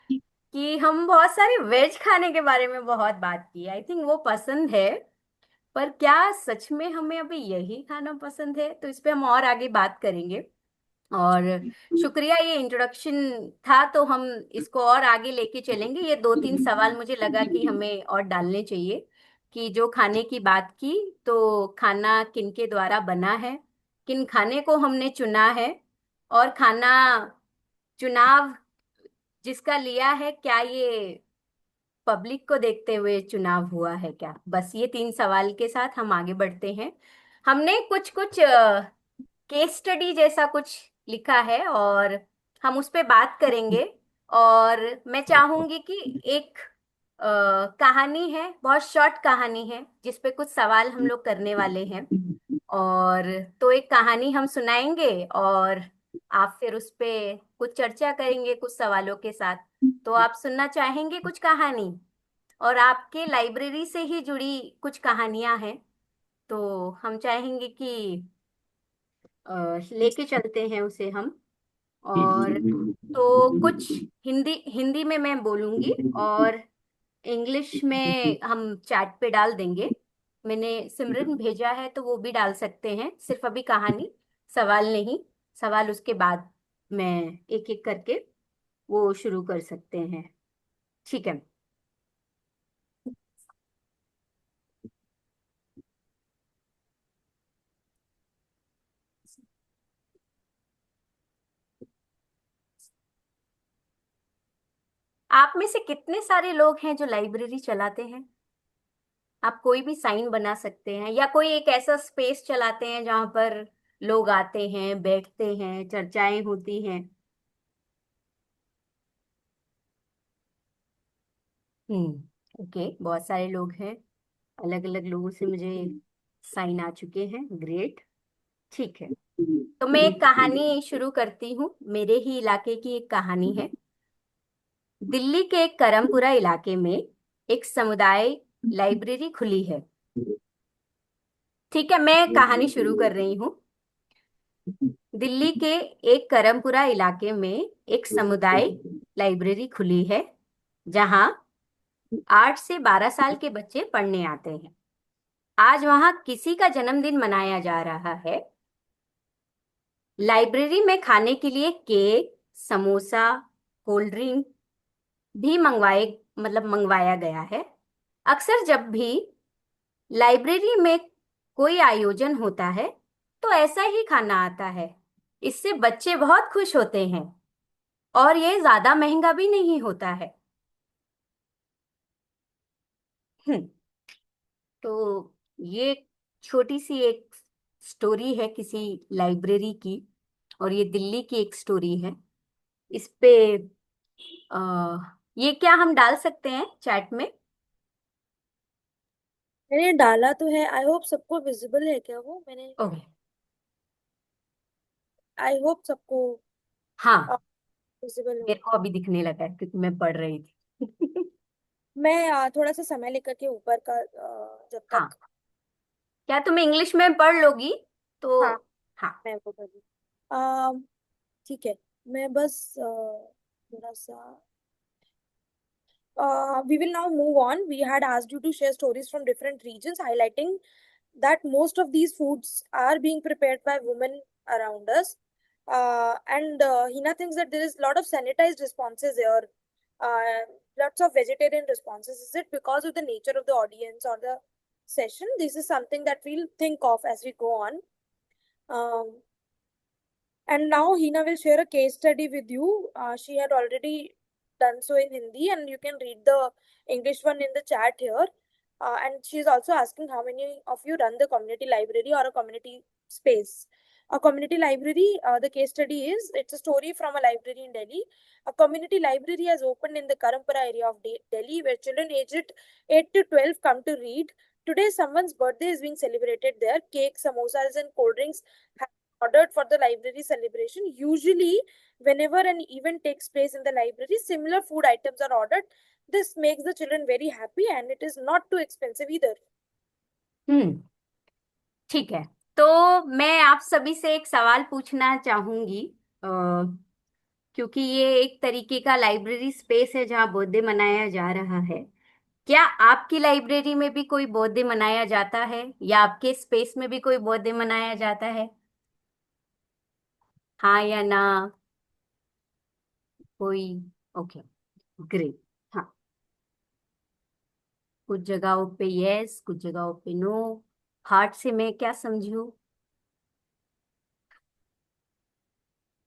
कि हम बहुत सारे वेज खाने के बारे में बहुत बात की, आई थिंक वो पसंद है। पर क्या सच में हमें अभी यही खाना पसंद है? तो इस पे हम और आगे बात करेंगे। और शुक्रिया, ये इंट्रोडक्शन था, तो हम इसको और आगे लेके चलेंगे। ये 2-3 सवाल मुझे लगा कि हमें और डालने चाहिए, कि जो खाने की बात की, तो खाना किनके द्वारा बना है, किन खाने को हमने चुना है, और खाना चुनाव जिसका लिया है, क्या ये पब्लिक को देखते हुए चुनाव हुआ है क्या। बस ये 3 सवाल के साथ हम आगे बढ़ते हैं। हमने कुछ कुछ केस स्टडी जैसा कुछ लिखा है, और हम उस पे बात करेंगे। और मैं चाहूंगी कि एक कहानी है, बहुत शॉर्ट कहानी है, जिस पे कुछ सवाल हम लोग करने वाले हैं। और तो एक कहानी हम सुनाएंगे, और आप फिर उस पे कुछ चर्चा करेंगे कुछ सवालों के साथ। तो आप सुनना चाहेंगे कुछ कहानी? और आपके लाइब्रेरी से ही जुड़ी कुछ कहानियां हैं, तो हम चाहेंगे कि लेके चलते हैं उसे हम। और तो कुछ हिंदी हिंदी में मैं बोलूंगी, और इंग्लिश में हम चैट पे डाल देंगे। मैंने सिमरन भेजा है, तो वो भी डाल सकते हैं। सिर्फ अभी कहानी, सवाल नहीं। सवाल उसके बाद मैं एक एक करके वो शुरू कर सकते हैं। ठीक है। आप में से कितने सारे लोग हैं जो लाइब्रेरी चलाते हैं? आप कोई भी साइन बना सकते हैं, या कोई एक ऐसा स्पेस चलाते हैं जहां पर लोग आते हैं, बैठते हैं, चर्चाएं होती हैं। ओके, बहुत सारे लोग हैं। अलग अलग लोगों से मुझे साइन आ चुके हैं। ग्रेट। ठीक है, तो मैं एक कहानी शुरू करती हूँ। मेरे ही इलाके की एक कहानी है। दिल्ली के एक करमपुरा इलाके में एक समुदाय लाइब्रेरी खुली है। ठीक है, मैं कहानी शुरू कर रही हूँ। दिल्ली के एक करमपुरा इलाके में एक समुदाय लाइब्रेरी खुली है, जहां 8 से 12 साल के बच्चे पढ़ने आते हैं। आज वहां किसी का जन्मदिन मनाया जा रहा है। लाइब्रेरी में खाने के लिए केक, समोसा, कोल्ड ड्रिंक भी मंगवाया गया है। अक्सर जब भी लाइब्रेरी में कोई आयोजन होता है, तो ऐसा ही खाना आता है। इससे बच्चे बहुत खुश होते हैं, और ये ज्यादा महंगा भी नहीं होता है। हम्म तो ये छोटी सी एक स्टोरी है किसी लाइब्रेरी की, और ये दिल्ली की एक स्टोरी है। इस पे ये क्या हम डाल सकते हैं चैट में? मैंने डाला तो है। आई होप सबको विजिबल है क्या वो? मैंने ओके। आई होप सबको हाँ, विजिबल मेरे हो। को अभी दिखने लगा है, क्योंकि मैं पढ़ रही थी। मैं थोड़ा सा समय लेकर के ऊपर का जब हाँ, तक। क्या तुम इंग्लिश में पढ़ लोगी? तो हाँ, हाँ। मैं वो कर रही। ठीक है। मैं बस थोड़ा सा we will now move on. We had asked you to share stories from different regions, highlighting that most of these foods are being prepared by women around us. And Hina thinks that there is a lot of sanitized responses here, uh, lots of vegetarian responses. Is it because of the nature of the audience or the session? This is something that we'll think of as we go on. Um, and now Hina will share a case study with you. She had already done so in Hindi, and you can read the English one in the chat here. And she's also asking how many of you run the community library or a community space. A community library, the case study is, it's a story from a library in Delhi. A community library has opened in the Karampura area of Delhi, where children aged 8 to 12 come to read. Today, someone's birthday is being celebrated there. Cake, samosas, and cold drinks ordered for the library celebration. Usually, whenever an event takes place in the library, similar food items are ordered. This makes the children very happy, and it is not too expensive either. हम्म ठीक है, तो मैं आप सभी से एक सवाल पूछना चाहूंगी। क्योंकि ये एक तरीके का लाइब्रेरी स्पेस है जहाँ बर्थडे मनाया जा रहा है। क्या आपकी लाइब्रेरी में भी कोई बर्थडे मनाया जाता है, या आपके स्पेस में भी कोई बर्थडे मनाया जाता है? हाँ या ना? कोई? Okay, great. हाँ, कुछ जगहों पे यस, कुछ जगहों पे नो। हार्ट से मैं क्या समझूं?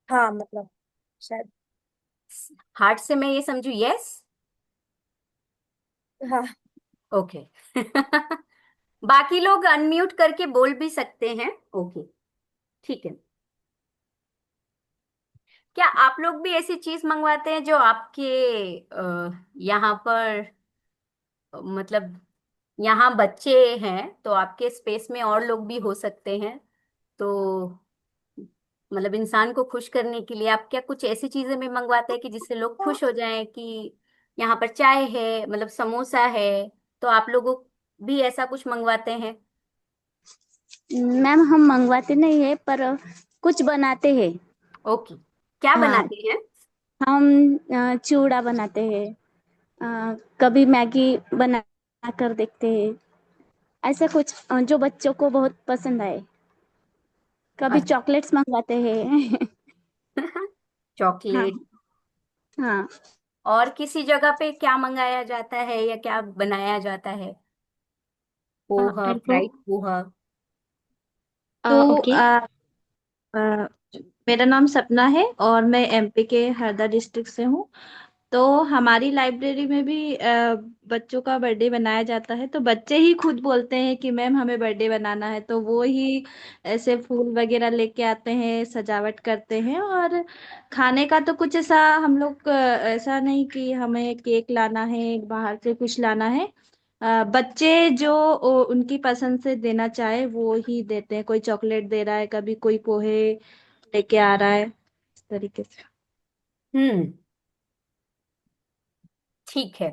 हाँ मतलब शायद। हार्ट से मैं ये समझू यस। हाँ। ओके। बाकी लोग अनम्यूट करके बोल भी सकते हैं। ओके, ठीक है। क्या आप लोग भी ऐसी चीज मंगवाते हैं जो आपके यहाँ पर मतलब यहाँ बच्चे हैं तो आपके स्पेस में और लोग भी हो सकते हैं, तो मतलब इंसान को खुश करने के लिए आप क्या कुछ ऐसी चीजें भी मंगवाते हैं कि जिससे लोग खुश हो जाएं कि यहाँ पर चाय है, मतलब समोसा है, तो आप लोगों भी ऐसा कुछ मंगवाते हैं? मैम हम मंगवाते नहीं है पर कुछ बनाते हैं। ओके, क्या हाँ, बनाते हैं? हम चूड़ा बनाते हैं, कभी मैगी बना कर देखते हैं, ऐसा कुछ जो बच्चों को बहुत पसंद आए। कभी अच्छा। चॉकलेट्स मंगवाते हैं। हाँ। चॉकलेट। हाँ। और किसी जगह पे क्या मंगाया जाता है या क्या बनाया जाता है? पोहा, हेलो। फ्राइड पोहा। तो ओके। अ, मेरा नाम सपना है और मैं एमपी के हरदा डिस्ट्रिक्ट से हूँ। तो हमारी लाइब्रेरी में भी बच्चों का बर्थडे बनाया जाता है, तो बच्चे ही खुद बोलते हैं कि मैम हमें बर्थडे बनाना है, तो वो ही ऐसे फूल वगैरह लेके आते हैं, सजावट करते हैं। और खाने का तो कुछ ऐसा हम लोग ऐसा नहीं कि हमें केक लाना है, बाहर से कुछ लाना है। बच्चे जो उनकी पसंद से देना चाहे वो ही देते हैं। कोई चॉकलेट दे रहा है, कभी कोई पोहे लेके आ रहा है, इस तरीके से। हम्म, ठीक है।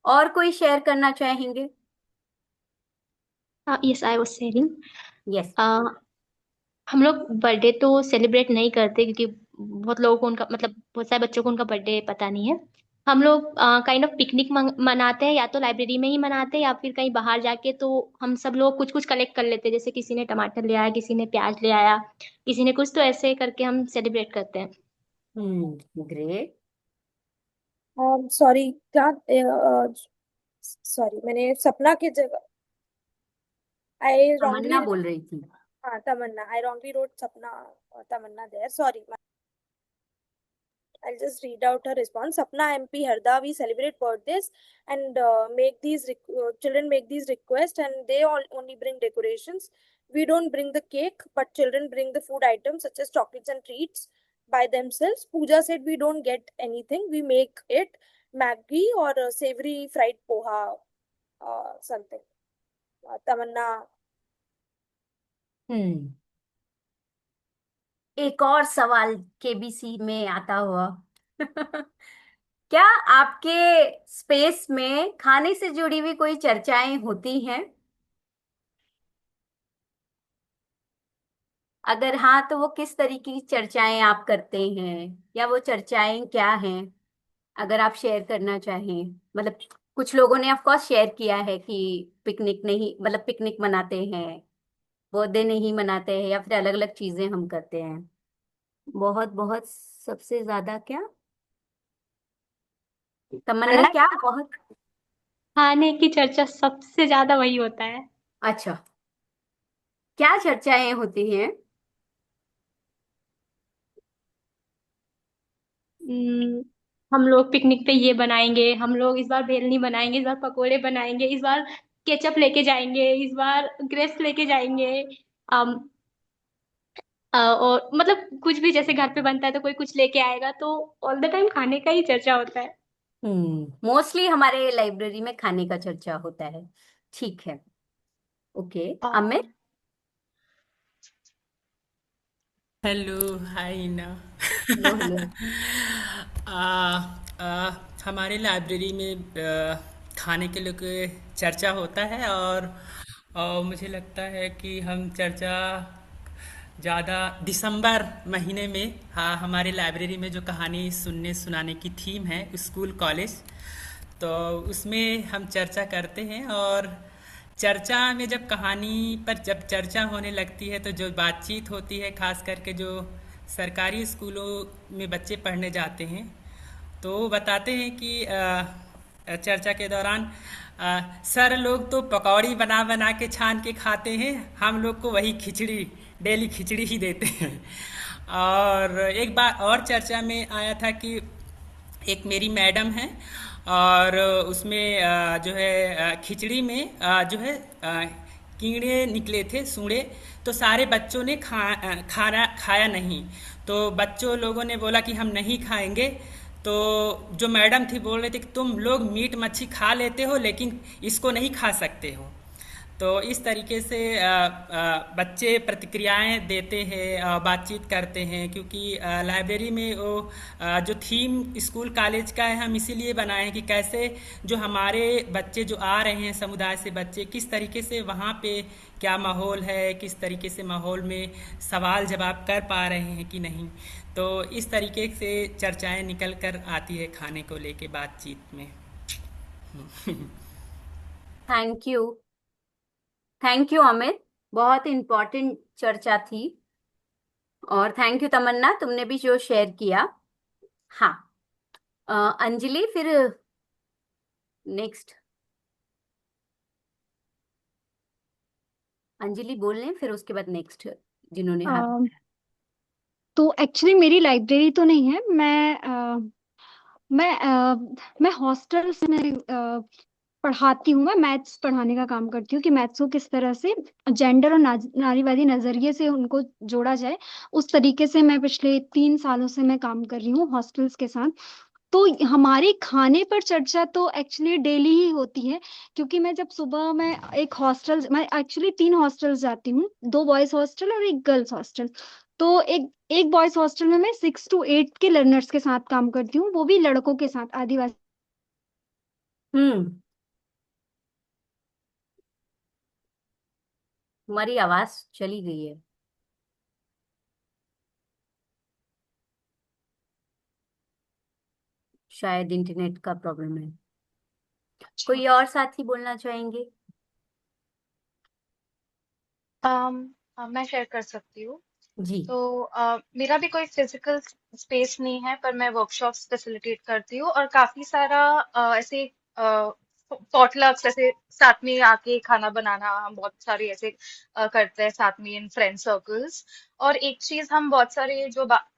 और कोई शेयर करना चाहेंगे? Yes, I was sharing. Yes. हम लोग बर्थडे तो सेलिब्रेट नहीं करते क्योंकि बहुत लोगों को उनका मतलब बहुत सारे बच्चों को उनका बर्थडे पता नहीं है। हम लोग काइंड ऑफ पिकनिक मनाते हैं, या तो लाइब्रेरी में ही मनाते हैं या फिर कहीं बाहर जाके। तो हम सब लोग कुछ कुछ कलेक्ट कर लेते हैं, जैसे किसी ने टमाटर ले आया, किसी ने प्याज ले आया, किसी ने कुछ, तो ऐसे करके हम सेलिब्रेट करते हैं। ग्रेट। सॉरी क्या? सॉरी, मैंने सपना की जगह आई तमन्ना रॉन्गली। बोल रही थी। हाँ, तमन्ना, आई wrongly wrote सपना तमन्ना there. Sorry, I'll just read out her response. Sapna MP Harda, we celebrate birthdays and make these children make these requests, and they all only bring decorations. We don't bring the cake, but children bring the food items such as chocolates and treats by themselves. Pooja said we don't get anything. We make it Maggi or savory fried poha, something. Tamanna. हम्म, एक और सवाल केबीसी में आता हुआ। क्या आपके स्पेस में खाने से जुड़ी हुई कोई चर्चाएं होती हैं? अगर हाँ, तो वो किस तरीके की चर्चाएं आप करते हैं, या वो चर्चाएं क्या हैं? अगर आप शेयर करना चाहें। मतलब कुछ लोगों ने ऑफ कोर्स शेयर किया है कि पिकनिक नहीं, मतलब पिकनिक मनाते हैं, बर्थडे नहीं मनाते हैं, या फिर अलग अलग चीजें हम करते हैं। बहुत बहुत सबसे ज्यादा क्या? तमन्ना, क्या बहुत? खाने की चर्चा सबसे ज्यादा वही होता है। अच्छा, क्या चर्चाएं होती हैं? हम्म, हम लोग पिकनिक पे ये बनाएंगे, हम लोग इस बार बेलनी बनाएंगे, इस बार पकोड़े बनाएंगे, इस बार केचप लेके जाएंगे, इस बार ग्रेप्स लेके जाएंगे। अम, और मतलब कुछ भी जैसे घर पे बनता है तो कोई कुछ लेके आएगा, तो ऑल द टाइम खाने का ही चर्चा होता है। मोस्टली हमारे लाइब्रेरी में खाने का चर्चा होता है। ठीक है। ओके, अमित। हेलो, हाय ना। Hello hello. आ, आ, हमारे लाइब्रेरी में खाने के लिए कोई चर्चा होता है, और मुझे लगता है कि हम चर्चा ज़्यादा दिसंबर महीने में, हाँ, हमारे लाइब्रेरी में जो कहानी सुनने सुनाने की थीम है स्कूल कॉलेज, तो उसमें हम चर्चा करते हैं। और चर्चा में जब कहानी पर जब चर्चा होने लगती है तो जो बातचीत होती है, खास करके जो सरकारी स्कूलों में बच्चे पढ़ने जाते हैं, तो वो बताते हैं कि चर्चा के दौरान सर लोग तो पकौड़ी बना बना के छान के खाते हैं, हम लोग को वही खिचड़ी, डेली खिचड़ी ही देते हैं। और एक बार और चर्चा में आया था कि एक मेरी मैडम है और उसमें जो है खिचड़ी में जो है कीड़े निकले थे, सूड़े, तो सारे बच्चों ने खाना खाया नहीं। तो बच्चों लोगों ने बोला कि हम नहीं खाएंगे। तो जो मैडम थी बोल रहे थे कि तुम लोग मीट मच्छी खा लेते हो लेकिन इसको नहीं खा सकते हो। तो इस तरीके से बच्चे प्रतिक्रियाएं देते हैं, बातचीत करते हैं, क्योंकि लाइब्रेरी में वो जो थीम स्कूल कॉलेज का है हम इसीलिए बनाए हैं कि कैसे जो हमारे बच्चे जो आ रहे हैं समुदाय से बच्चे, किस तरीके से वहाँ पे क्या माहौल है, किस तरीके से माहौल में सवाल जवाब कर पा रहे हैं कि नहीं। तो इस तरीके से चर्चाएं निकल कर आती है खाने को लेके बातचीत में। Thank you, thank you Amit, बहुत इम्पोर्टेंट चर्चा थी। और थैंक यू तमन्ना, तुमने भी जो शेयर किया। हाँ, अंजलि फिर नेक्स्ट। अंजलि बोल लें, फिर उसके बाद नेक्स्ट जिन्होंने हाथ। तो एक्चुअली मेरी लाइब्रेरी तो नहीं है। मैं हॉस्टल्स में पढ़ाती हूँ। मैं मैथ्स पढ़ाने का काम करती हूँ कि मैथ्स को किस तरह से जेंडर और नारीवादी नजरिए से उनको जोड़ा जाए, उस तरीके से मैं पिछले 3 सालों से मैं काम कर रही हूँ हॉस्टल्स के साथ। तो हमारी खाने पर चर्चा तो एक्चुअली डेली ही होती है, क्योंकि मैं एक्चुअली 3 हॉस्टल्स जाती हूँ, 2 बॉयज हॉस्टल और एक गर्ल्स हॉस्टल। तो एक एक बॉयज हॉस्टल में मैं 6 to 8 के लर्नर्स के साथ काम करती हूँ, वो भी लड़कों के साथ, आदिवासी। तुम्हारी आवाज चली गई है। शायद इंटरनेट का प्रॉब्लम है। कोई और साथी बोलना चाहेंगे? मैं शेयर कर सकती हूँ। जी। तो मेरा भी कोई फिजिकल स्पेस नहीं है, पर मैं वर्कशॉप्स फैसिलिटेट करती हूँ और काफी सारा ऐसे पॉटलक्स, ऐसे साथ में आके खाना बनाना हम बहुत सारे ऐसे करते हैं साथ में इन फ्रेंड सर्कल्स। और एक चीज हम बहुत सारे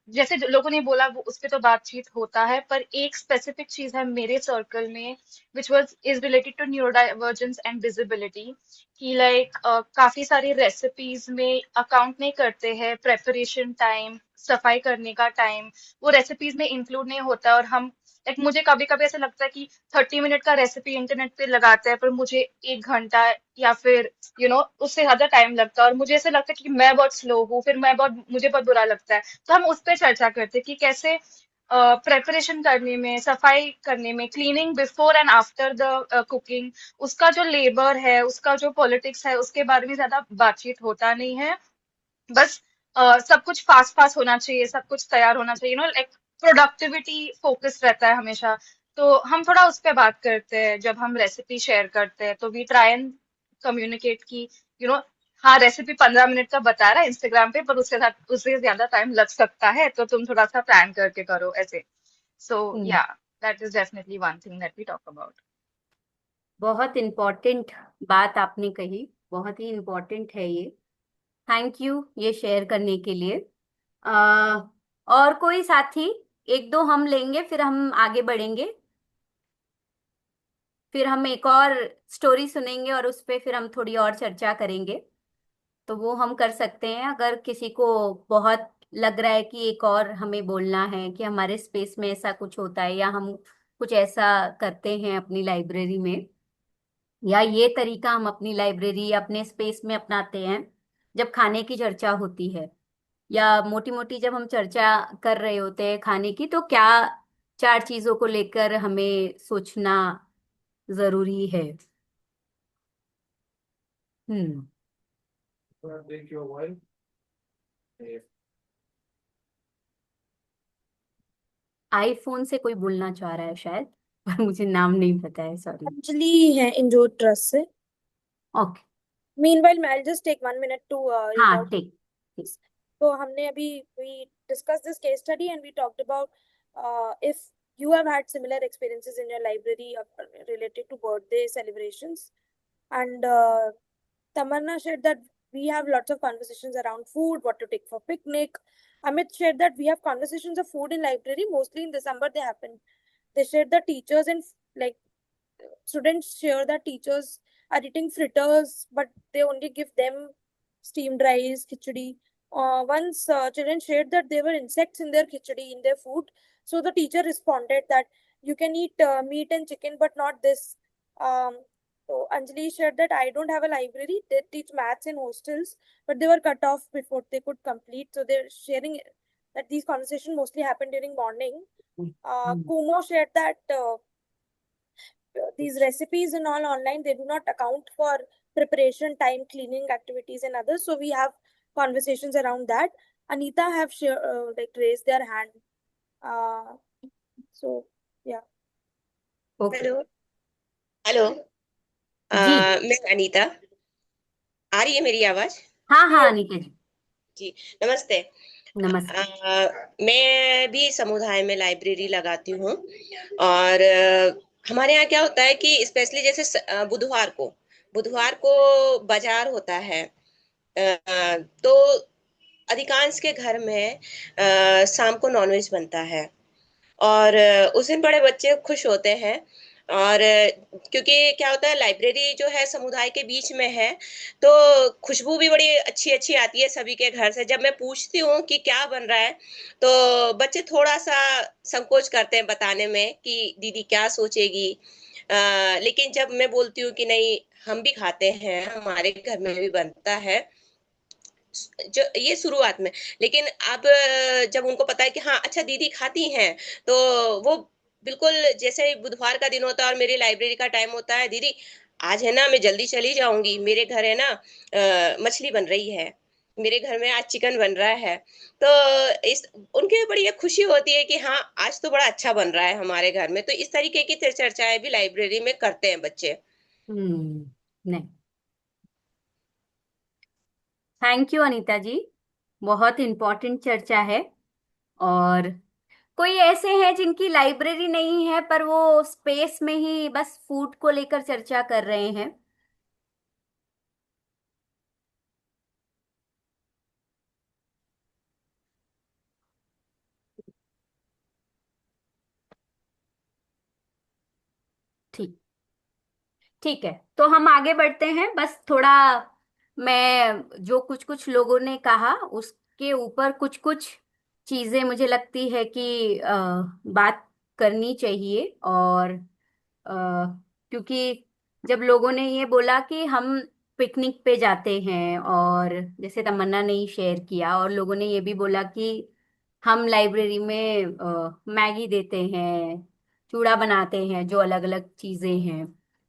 जैसे जो लोगों ने बोला वो उस पे तो बातचीत होता है, पर एक स्पेसिफिक चीज है मेरे सर्कल में which was is related to neurodivergence and disability, कि लाइक काफी सारी रेसिपीज में अकाउंट नहीं करते हैं प्रेपरेशन टाइम, सफाई करने का टाइम, वो रेसिपीज में इंक्लूड नहीं होता। और हम लाइक मुझे कभी कभी ऐसा लगता है कि 30 मिनट का रेसिपी इंटरनेट पे लगाते हैं, पर मुझे 1 घंटा या फिर उससे ज्यादा टाइम लगता है, और मुझे ऐसा लगता है कि मैं बहुत स्लो हूँ, फिर मुझे बहुत बुरा लगता है। तो हम उस पर चर्चा करते हैं कि कैसे प्रेपरेशन करने में, सफाई करने में, cleaning before and after the cooking, उसका जो लेबर है, उसका जो पॉलिटिक्स है, उसके बारे में ज्यादा बातचीत होता नहीं है। बस सब कुछ फास्ट फास्ट होना चाहिए, सब कुछ तैयार होना चाहिए, लाइक प्रोडक्टिविटी फोकस रहता है हमेशा। तो हम थोड़ा उस पर बात करते हैं जब हम रेसिपी शेयर करते हैं, तो वी ट्राई एंड कम्युनिकेट की हाँ रेसिपी 15 मिनट का बता रहा है इंस्टाग्राम पे, पर उससे ज्यादा टाइम लग सकता है, तो तुम थोड़ा सा प्लान करके करो ऐसे। So yeah that is definitely one thing that we talk about. बहुत इम्पोर्टेंट बात आपने कही, बहुत ही इम्पोर्टेंट है ये। थैंक यू ये शेयर करने के लिए। और कोई साथी? एक दो हम लेंगे, फिर हम आगे बढ़ेंगे, फिर हम एक और स्टोरी सुनेंगे और उस पे फिर हम थोड़ी और चर्चा करेंगे। तो वो हम कर सकते हैं, अगर किसी को बहुत लग रहा है कि एक और हमें बोलना है कि हमारे स्पेस में ऐसा कुछ होता है, या हम कुछ ऐसा करते हैं अपनी लाइब्रेरी में, या ये तरीका हम अपनी लाइब्रेरी या अपने स्पेस में अपनाते हैं जब खाने की चर्चा होती है, या मोटी मोटी जब हम चर्चा कर रहे होते हैं खाने की, तो क्या 4 चीजों को लेकर हमें सोचना जरूरी है। हम्म आईफोन से कोई बोलना चाह रहा है शायद, पर मुझे नाम नहीं पता है, सॉरी। अंजलि है इंजो ट्रस्ट से। Okay. Meanwhile, I'll just take 1 minute to read हाँ, out ठीक। this. So हमने अभी we discussed this case study and we talked about if you have had similar experiences in your library related to birthday celebrations. And Tamanna shared that we have lots of conversations around food, what to take for picnic. Amit shared that we have conversations of food in library. Mostly in December they happen. They shared that teachers and like students share that teachers are eating fritters, but they only give them steamed rice, khichdi. Once children shared that there were insects in their khichdi, in their food. So the teacher responded that you can eat meat and chicken, but not this. Um, so Anjali shared that I don't have a library. They teach maths in hostels, but they were cut off before they could complete. So they're sharing that these conversations mostly happen during morning. Kumo shared that these recipes and all online, they do not account for preparation time, cleaning activities and others. So we have conversations around that. Anita have like raised their hand. So yeah. Okay hello hello जी। मैं अनीता, आ रही है मेरी आवाज? हाँ हाँ अनीता जी, जी नमस्ते। नमस्ते। मैं भी समुदाय में लाइब्रेरी लगाती हूँ और हमारे यहाँ क्या होता है कि स्पेशली जैसे बुधवार को बाजार होता है। तो अधिकांश के घर में शाम को नॉनवेज बनता है और उस दिन बड़े बच्चे खुश होते हैं। और क्योंकि क्या होता है लाइब्रेरी जो है समुदाय के बीच में है, तो खुशबू भी बड़ी अच्छी-अच्छी आती है सभी के घर से। जब मैं पूछती हूँ कि क्या बन रहा है, तो बच्चे थोड़ा-सा संकोच करते हैं बताने में कि दीदी क्या सोचेगी। लेकिन जब मैं बोलती हूँ कि नहीं हम भी खाते हैं, हमारे घर में भी बनता है, जो ये शुरुआत में। लेकिन अब जब उनको पता है कि हाँ अच्छा दीदी खाती हैं, तो वो बिल्कुल जैसे ही बुधवार का दिन होता है और मेरी लाइब्रेरी का टाइम होता है, दीदी आज है ना मैं जल्दी चली जाऊंगी, मेरे घर है ना मछली बन रही है, मेरे घर में आज चिकन बन रहा है। तो इस उनके बड़ी ये खुशी होती है कि हाँ आज तो बड़ा अच्छा बन रहा है हमारे घर में। तो इस तरीके की चर्चाएं भी लाइब्रेरी में करते हैं बच्चे। नहीं, थैंक यू अनीता जी, बहुत इम्पोर्टेंट चर्चा है। और कोई ऐसे हैं जिनकी लाइब्रेरी नहीं है पर वो स्पेस में ही बस फूड को लेकर चर्चा कर रहे हैं? ठीक, ठीक है, तो हम आगे बढ़ते हैं। बस थोड़ा मैं जो कुछ कुछ लोगों ने कहा उसके ऊपर कुछ कुछ चीजें मुझे लगती है कि बात करनी चाहिए। और क्योंकि जब लोगों ने ये बोला कि हम पिकनिक पे जाते हैं, और जैसे तमन्ना ने ही शेयर किया, और लोगों ने ये भी बोला कि हम लाइब्रेरी में मैगी देते हैं, चूड़ा बनाते हैं, जो अलग अलग चीजें हैं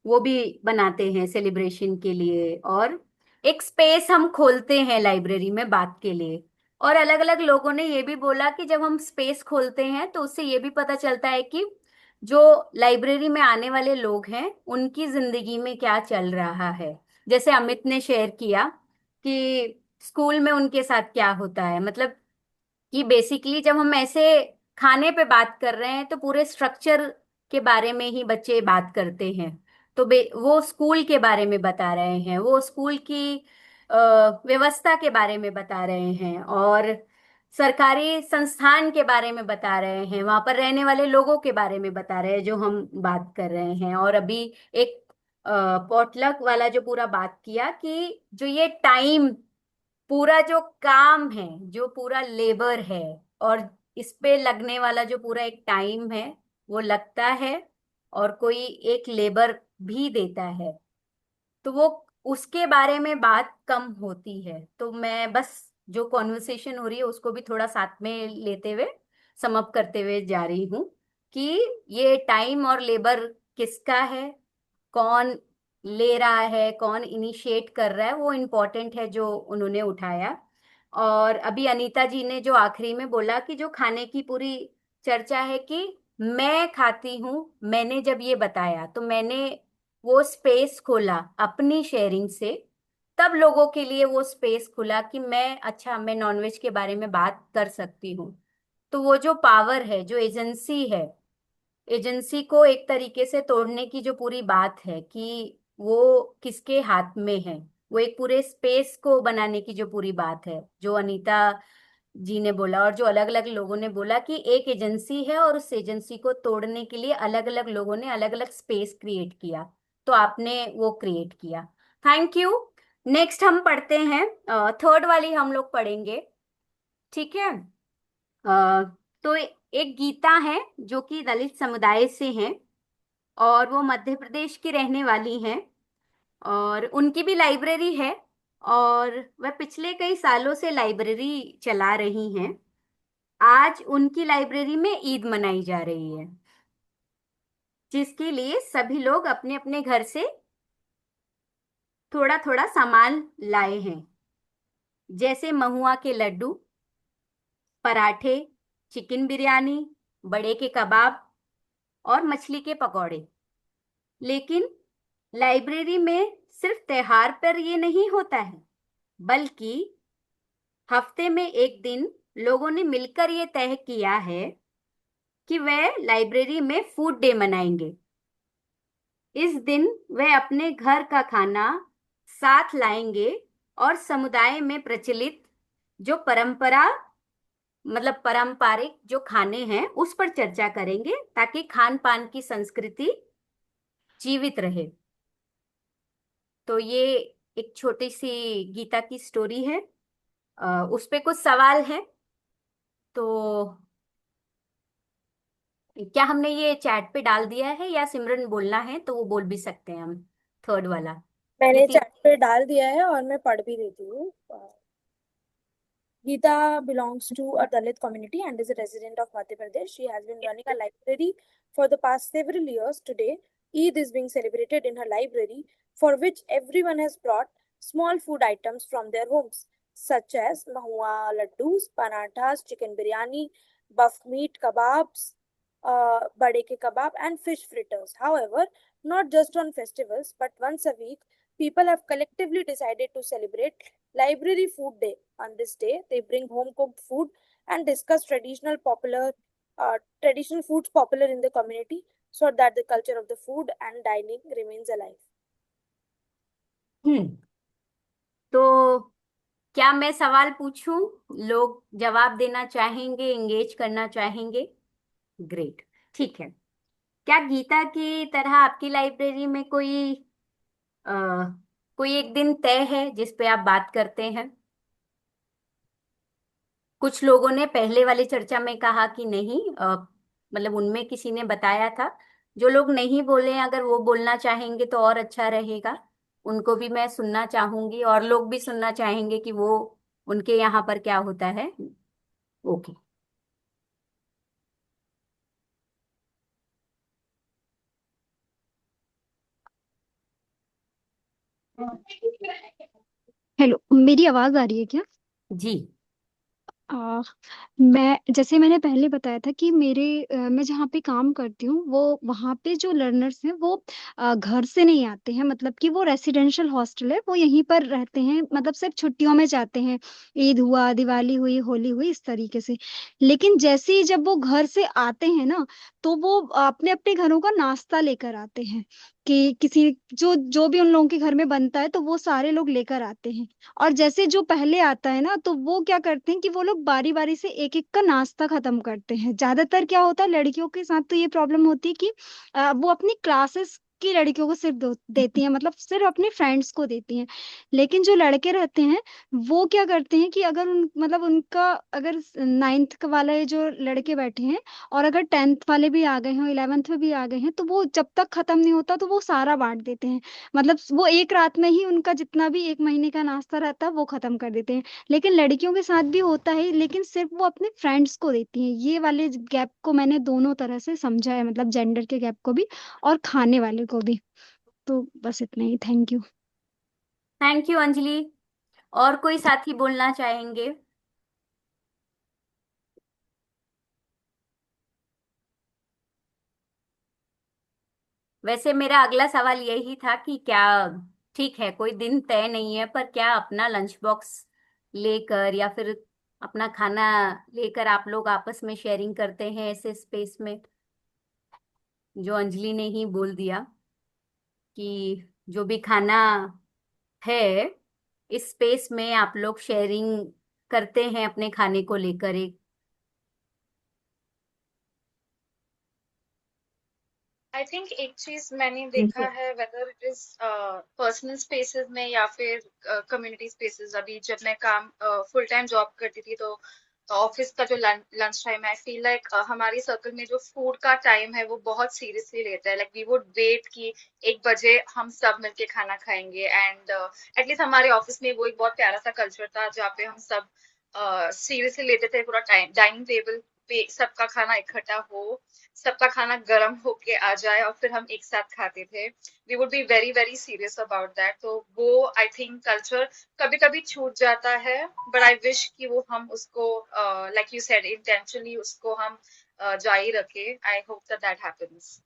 वो भी बनाते हैं सेलिब्रेशन के लिए, और एक स्पेस हम खोलते हैं लाइब्रेरी में बात के लिए। और अलग अलग लोगों ने ये भी बोला कि जब हम स्पेस खोलते हैं तो उससे ये भी पता चलता है कि जो लाइब्रेरी में आने वाले लोग हैं उनकी जिंदगी में क्या चल रहा है। जैसे अमित ने शेयर किया कि स्कूल में उनके साथ क्या होता है, मतलब कि बेसिकली जब हम ऐसे खाने पे बात कर रहे हैं तो पूरे स्ट्रक्चर के बारे में ही बच्चे बात करते हैं। तो वो स्कूल के बारे में बता रहे हैं, वो स्कूल की व्यवस्था के बारे में बता रहे हैं, और सरकारी संस्थान के बारे में बता रहे हैं, वहां पर रहने वाले लोगों के बारे में बता रहे हैं जो हम बात कर रहे हैं। और अभी एक पॉटलक वाला जो पूरा बात किया कि जो ये टाइम, पूरा जो काम है, जो पूरा लेबर है, और इस पे लगने वाला जो पूरा एक टाइम है वो लगता है, और कोई एक लेबर भी देता है, तो वो उसके बारे में बात कम होती है। तो मैं बस जो कॉन्वर्सेशन हो रही है उसको भी थोड़ा साथ में लेते हुए समअप करते हुए जा रही हूँ कि ये टाइम और लेबर किसका है, कौन ले रहा है, कौन इनिशिएट कर रहा है, वो इम्पोर्टेंट है जो उन्होंने उठाया। और अभी अनीता जी ने जो आखिरी में बोला कि जो खाने की पूरी चर्चा है कि मैं खाती हूँ, मैंने जब ये बताया तो मैंने वो स्पेस खोला अपनी शेयरिंग से, तब लोगों के लिए वो स्पेस खुला कि मैं नॉनवेज के बारे में बात कर सकती हूँ। तो वो जो पावर है, जो एजेंसी है, एजेंसी को एक तरीके से तोड़ने की जो पूरी बात है कि वो किसके हाथ में है, वो एक पूरे स्पेस को बनाने की जो पूरी बात है, जो अनीता जी ने बोला और जो अलग अलग लोगों ने बोला कि एक एजेंसी है और उस एजेंसी को तोड़ने के लिए अलग अलग लोगों ने अलग अलग स्पेस क्रिएट किया, तो आपने वो क्रिएट किया। Thank you. नेक्स्ट हम पढ़ते हैं, थर्ड वाली हम लोग पढ़ेंगे, ठीक है। तो एक गीता है जो कि दलित समुदाय से हैं और वो मध्य प्रदेश की रहने वाली हैं, और उनकी भी लाइब्रेरी है और वह पिछले कई सालों से लाइब्रेरी चला रही हैं। आज उनकी लाइब्रेरी में ईद मनाई जा रही है, जिसके लिए सभी लोग अपने अपने घर से थोड़ा थोड़ा सामान लाए हैं, जैसे महुआ के लड्डू, पराठे, चिकन बिरयानी, बड़े के कबाब और मछली के पकौड़े। लेकिन लाइब्रेरी में सिर्फ त्योहार पर ये नहीं होता है, बल्कि हफ्ते में एक दिन लोगों ने मिलकर ये तय किया है कि वे लाइब्रेरी में फूड डे मनाएंगे। इस दिन वे अपने घर का खाना साथ लाएंगे और समुदाय में प्रचलित जो पारंपरिक जो खाने हैं उस पर चर्चा करेंगे, ताकि खान पान की संस्कृति जीवित रहे। तो ये एक छोटी सी गीता की स्टोरी है, उस पे कुछ सवाल है। तो क्या हमने ये चैट पे डाल दिया है, या सिमरन बोलना है तो वो बोल भी सकते हैं हम, थर्ड वाला। मैंने नितिन। चैट पे डाल दिया है और मैं पढ़ भी देती हूँ। Geeta belongs to a Dalit community and is a resident of Madhya Pradesh. She has been running a library for the past several years. Today, Eid is being celebrated in her library, for which everyone has brought small food items from their homes, such as mahua laddus, panathas, chicken biryani, buff meat kebabs, bade ke kebab, and fish fritters. However, not just on festivals, but once a week, people have collectively decided to celebrate Library Food Day. On this day, they bring home cooked food and discuss traditional foods popular in the community, so that the culture of the food and dining remains alive. हम्म। तो क्या मैं सवाल पूछूं? लोग जवाब देना चाहेंगे, एंगेज करना चाहेंगे? ग्रेट, ठीक है। क्या गीता की तरह आपकी लाइब्रेरी में अ, कोई एक दिन तय है जिस पे आप बात करते हैं? कुछ लोगों ने पहले वाली चर्चा में कहा कि नहीं, मतलब उनमें किसी ने बताया था। जो लोग नहीं बोले, अगर वो बोलना चाहेंगे तो और अच्छा रहेगा, उनको भी मैं सुनना चाहूंगी और लोग भी सुनना चाहेंगे कि वो उनके यहाँ पर क्या होता है। ओके। हेलो, मेरी आवाज आ रही है क्या? जी। आ, जैसे मैंने पहले बताया था कि मैं जहाँ पे काम करती हूँ वो वहाँ पे जो लर्नर्स हैं वो घर से नहीं आते हैं, मतलब कि वो रेसिडेंशियल हॉस्टल है, वो यहीं पर रहते हैं, मतलब सिर्फ छुट्टियों में जाते हैं। ईद हुआ, दिवाली हुई, होली हुई, इस तरीके से। लेकिन जैसे ही जब वो घर से आते हैं ना, तो वो अपने अपने घरों का नाश्ता लेकर आते हैं, कि किसी जो जो भी उन लोगों के घर में बनता है तो वो सारे लोग लेकर आते हैं। और जैसे जो पहले आता है ना, तो वो क्या करते हैं कि वो लोग बारी बारी से एक एक का नाश्ता खत्म करते हैं। ज्यादातर क्या होता है, लड़कियों के साथ तो ये प्रॉब्लम होती है कि वो अपनी क्लासेस की लड़कियों को सिर्फ देती हैं, मतलब सिर्फ अपने फ्रेंड्स को देती हैं। लेकिन जो लड़के रहते हैं वो क्या करते हैं कि अगर मतलब उनका अगर नाइन्थ वाले जो लड़के बैठे हैं और अगर टेंथ वाले भी आ गए हैं, इलेवेंथ में भी आ गए हैं, तो वो जब तक खत्म नहीं होता तो वो सारा बांट देते हैं। मतलब वो एक रात में ही उनका जितना भी एक महीने का नाश्ता रहता है वो खत्म कर देते हैं। लेकिन लड़कियों के साथ भी होता है, लेकिन सिर्फ वो अपने फ्रेंड्स को देती हैं। ये वाले गैप को मैंने दोनों तरह से समझा है, मतलब जेंडर के गैप को भी और खाने वाले को भी। तो बस इतना ही, thank you. Thank you Anjali. और कोई साथी बोलना चाहेंगे? वैसे मेरा अगला सवाल यही था कि क्या ठीक है, कोई दिन तय नहीं है, पर क्या अपना लंच बॉक्स लेकर या फिर अपना खाना लेकर आप लोग आपस में शेयरिंग करते हैं ऐसे स्पेस में? जो अंजलि ने ही बोल दिया कि जो भी खाना है इस स्पेस में आप लोग शेयरिंग करते हैं अपने खाने को लेकर एक। आई थिंक एक चीज मैंने देखा जैसे है, whether it is personal spaces में या फिर कम्युनिटी स्पेसेस। अभी जब मैं काम फुल टाइम जॉब करती थी तो ऑफिस का जो लंच टाइम है, आई फील लाइक हमारी सर्कल में जो फूड का टाइम है वो बहुत सीरियसली लेता है। लाइक वी वुड वेट कि 1 बजे हम सब मिलके खाना खाएंगे, एंड एटलीस्ट हमारे ऑफिस में वो एक बहुत प्यारा सा कल्चर था जहाँ पे हम सब सीरियसली लेते थे पूरा टाइम। डाइनिंग टेबल पे सबका खाना इकट्ठा हो, सबका खाना गर्म होके आ जाए और फिर हम एक साथ खाते थे। We would be very very serious about that. तो वो आई थिंक कल्चर कभी कभी छूट जाता है, बट आई विश कि वो हम उसको लाइक यू सेड इंटेंशनली उसको हम जारी रखे। I hope that that happens.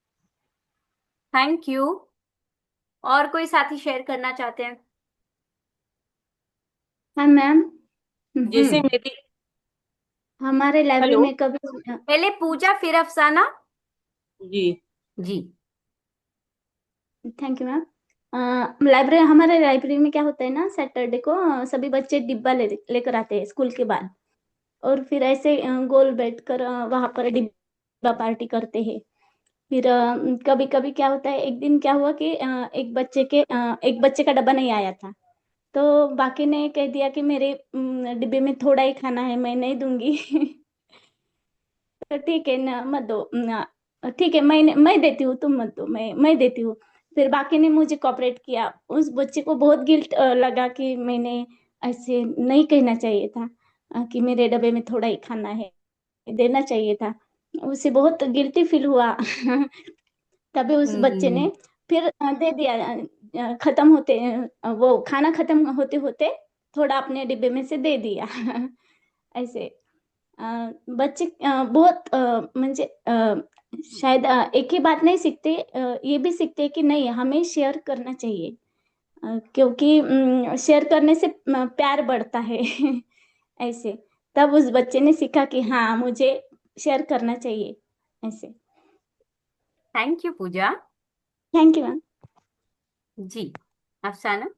Thank you. और कोई साथी शेयर करना चाहते हैं? हाँ मैम। जैसे हम्म। मेरी हमारे लाइब्रेरी हेलो में कभी पहले पूजा फिर अफसाना। जी। जी। Thank you ma'am. लाइब्रेरी हमारे लाइब्रेरी में क्या होता है ना, सैटरडे को सभी बच्चे डिब्बा लेकर आते हैं स्कूल के बाद, और फिर ऐसे गोल बैठकर वहां पर डिब्बा पार्टी करते हैं। फिर कभी कभी क्या होता है, एक दिन क्या हुआ कि एक बच्चे का डब्बा नहीं आया था, तो बाकी ने कह दिया कि मेरे डिब्बे में थोड़ा ही खाना है, मैं नहीं दूंगी। तो ठीक है ना, मत दो ठीक है, मैं देती हूँ, तुम मत दो, मैं देती हूँ। फिर बाकी ने मुझे कोऑपरेट किया। उस बच्चे को बहुत गिल्ट लगा कि मैंने ऐसे नहीं कहना चाहिए था, कि मेरे डब्बे में थोड़ा ही खाना है, देना चाहिए था। उसे बहुत गिल्टी फील हुआ। तभी उस बच्चे हम्म। ने फिर दे दिया। खत्म होते वो खाना खत्म होते होते थोड़ा अपने डिब्बे में से दे दिया। ऐसे बच्चे बहुत म्हणजे शायद एक ही बात नहीं सीखते, ये भी सीखते कि नहीं, हमें शेयर करना चाहिए, क्योंकि शेयर करने से प्यार बढ़ता है। ऐसे तब उस बच्चे ने सीखा कि हाँ, मुझे शेयर करना चाहिए। ऐसे। Thank you Pooja. Thank you ma'am. जी अफसाना।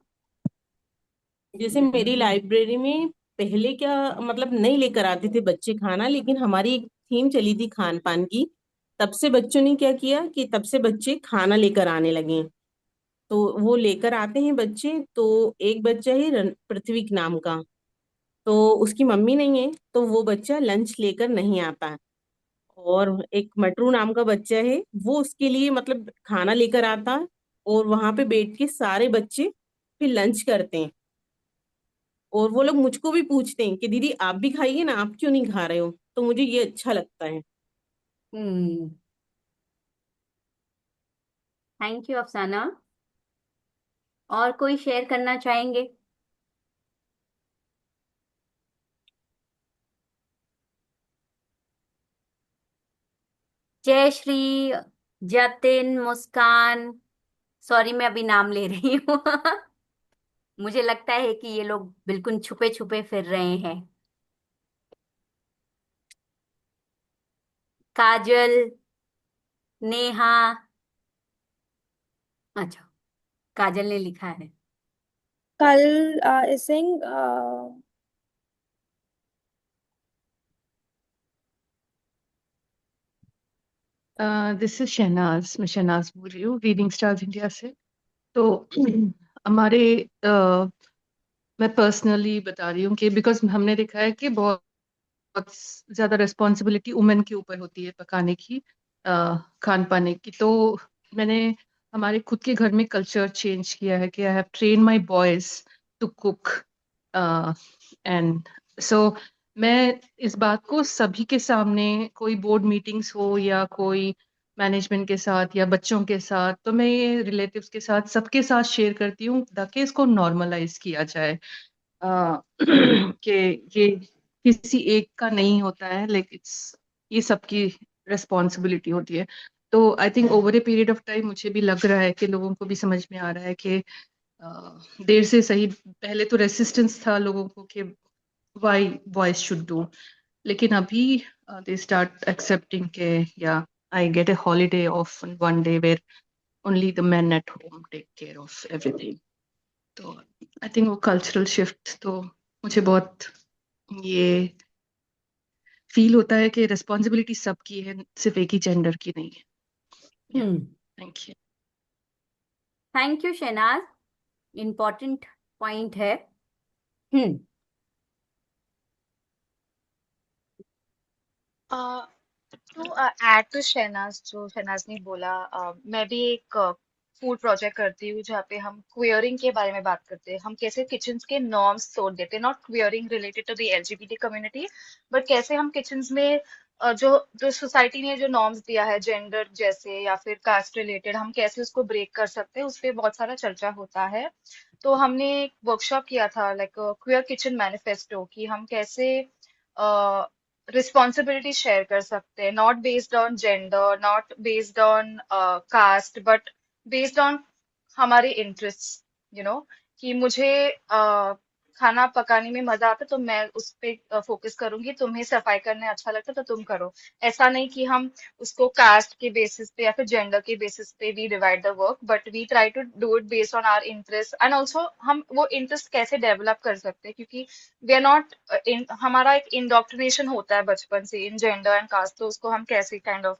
जैसे मेरी लाइब्रेरी में पहले क्या मतलब नहीं लेकर आते थे बच्चे खाना, लेकिन हमारी एक थीम चली थी खान पान की। तब से बच्चों ने क्या किया कि तब से बच्चे खाना लेकर आने लगे। तो वो लेकर आते हैं बच्चे। तो एक बच्चा है पृथ्वी नाम का, तो उसकी मम्मी नहीं है, तो वो बच्चा लंच लेकर नहीं आता है। और एक मटरू नाम का बच्चा है, वो उसके लिए मतलब खाना लेकर आता है। और वहां पे बैठ के सारे बच्चे फिर लंच करते हैं। और वो लोग मुझको भी पूछते हैं कि दीदी आप भी खाइए ना, आप क्यों नहीं खा रहे हो। तो मुझे ये अच्छा लगता है। हम्म। थैंक यू अफसाना। और कोई शेयर करना चाहेंगे? जय श्री, जतिन, मुस्कान। सॉरी मैं अभी नाम ले रही हूँ। मुझे लगता है कि ये लोग बिल्कुल छुपे छुपे फिर रहे हैं। काजल, नेहा। अच्छा, काजल ने लिखा है। कल सिंह दिस इज शहनाज, मैं शहनाज बोल रही हूँ रीडिंग स्टार्स इंडिया से। तो हमारे मैं पर्सनली बता रही हूँ कि बिकॉज हमने देखा है कि बहुत बहुत ज्यादा रिस्पॉन्सिबिलिटी वुमेन के ऊपर होती है पकाने की, खान पाने की। तो मैंने हमारे खुद के घर में कल्चर चेंज किया है कि I have train my boys to cook. And so मैं इस बात को सभी के सामने, कोई बोर्ड मीटिंग्स हो या कोई मैनेजमेंट के साथ या बच्चों के साथ, तो मैं ये रिलेटिव्स के साथ सबके साथ शेयर करती हूँ ताकि इसको नॉर्मलाइज किया जाए। कि ये किसी एक का नहीं होता है, लेकिन ये सबकी रिस्पॉन्सिबिलिटी होती है। तो I think over a period of time मुझे भी लग रहा है कि लोगों को भी समझ में आ रहा है कि देर से सही, पहले तो रेसिस्टेंस था लोगों को कि वाई बॉयज शुड डू, लेकिन अभी दे स्टार्ट एक्सेप्टिंग के या I get a holiday of one day where only the men at home take care of everything. तो आई थिंक वो कल्चरल शिफ्ट तो मुझे बहुत ये फील होता है कि रिस्पॉन्सिबिलिटी सबकी है, सिर्फ एक ही जेंडर की नहीं है। Thank you. Thank you Shahnaz, important point है। टू ऐड टू शहनाज, जो शहनाज ने बोला, मैं भी एक फूड प्रोजेक्ट करती हूँ जहाँ पे हम क्वियरिंग के बारे में बात करते हैं। हम कैसे किचन्स के नॉर्म्स तोड़ देते हैं, not queering related to the LGBT community, but कैसे हम किचन्स में जो जो सोसाइटी ने जो नॉर्म्स दिया है जेंडर जैसे या फिर कास्ट रिलेटेड, हम कैसे उसको ब्रेक कर सकते हैं, उस पर बहुत सारा चर्चा होता है। तो हमने एक वर्कशॉप किया था लाइक क्वियर किचन मैनिफेस्टो, कि हम कैसे रिस्पॉन्सिबिलिटी शेयर कर सकते हैं, not based on gender, not based on caste, but based on हमारे इंटरेस्ट, कि मुझे खाना पकाने में मजा आता तो मैं उस पे फोकस करूंगी, तुम्हें सफाई करने अच्छा लगता तो तुम करो। ऐसा नहीं कि हम उसको कास्ट के बेसिस पे या फिर जेंडर के बेसिस पे we divide the work, but we try to do it based on our interest, and also हम वो इंटरेस्ट कैसे डेवलप कर सकते हैं, क्योंकि वी आर नॉट हमारा एक इंडोक्ट्रिनेशन होता है बचपन से इन जेंडर एंड कास्ट, तो उसको हम कैसे kind of